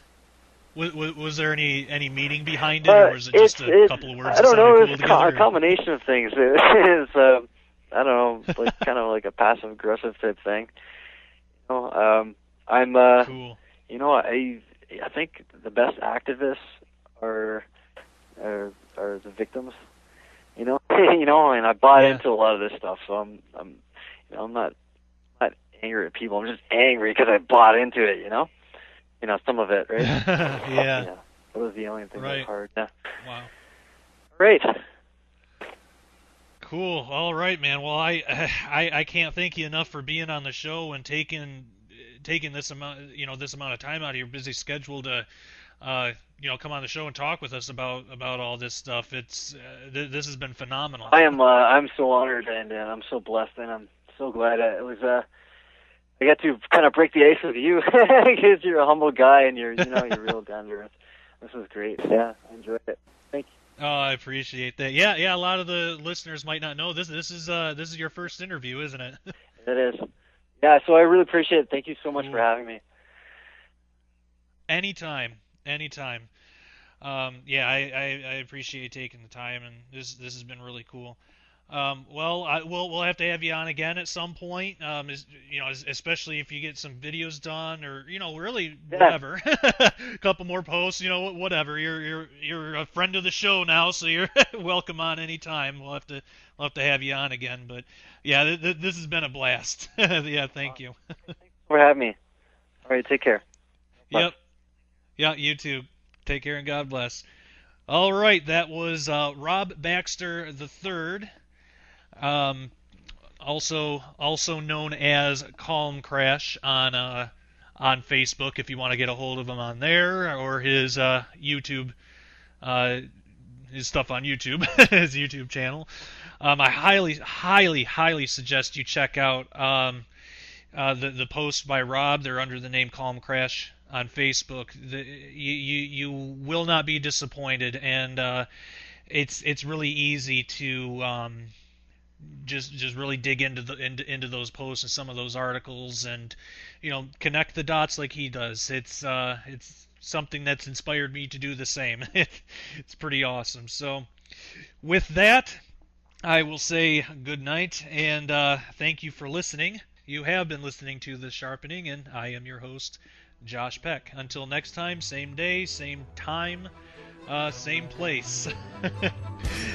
Was there any meaning behind it, or was it just a couple of words? I don't know. Cool It's together, a combination of things. It's I don't know, like kind of like a passive aggressive type thing. I'm cool. I think the best activists are the victims. And I bought into a lot of this stuff, so I'm not angry at people. I'm just angry because I bought into it. Some of it, right? Yeah. That was the only thing that was hard. Yeah. Wow. Great. Cool. All right, man. Well, I can't thank you enough for being on the show and taking this amount of time out of your busy schedule to come on the show and talk with us about all this stuff. It's this has been phenomenal. I'm so honored, and I'm so blessed, and I'm so glad I got to kind of break the ice with you because you're a humble guy and you're real down to earth. This is great. Yeah, I enjoyed it. Thank you. Oh, I appreciate that. Yeah. A lot of the listeners might not know this. This is your first interview, isn't it? It is. Yeah. So I really appreciate it. Thank you so much for having me. Anytime. I appreciate taking the time, and this has been really cool. Well, we'll have to have you on again at some point. Especially if you get some videos done, or really whatever. A couple more posts, whatever. You're a friend of the show now, so you're welcome on anytime. We'll have to have you on again. But yeah, this has been a blast. Yeah, thank you. Thanks for having me. All right, take care. Bye. Yep. Yeah, you too. Take care and God bless. All right, that was Rob Baxter III. Also known as Calm Crash on Facebook, if you want to get a hold of him on there, or his YouTube, his stuff on YouTube, his YouTube channel. I highly suggest you check out the post by Rob. They're under the name Calm Crash on Facebook. You will not be disappointed, and it's really easy to just really dig into those posts and some of those articles, and connect the dots like he does. It's something that's inspired me to do the same. It's pretty awesome. So with that, I will say good night, and thank you for listening. You have been listening to The Sharpening, and I am your host, Josh Peck. Until next time, same day, same time, same place.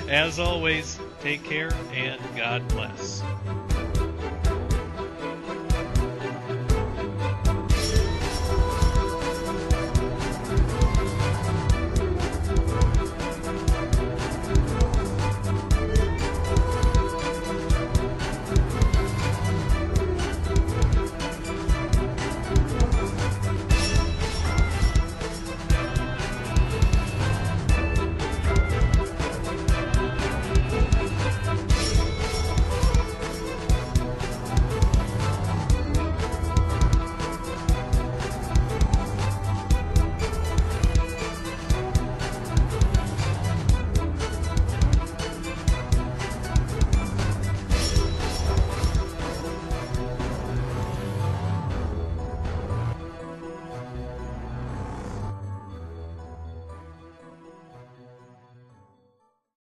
As always, take care and God bless.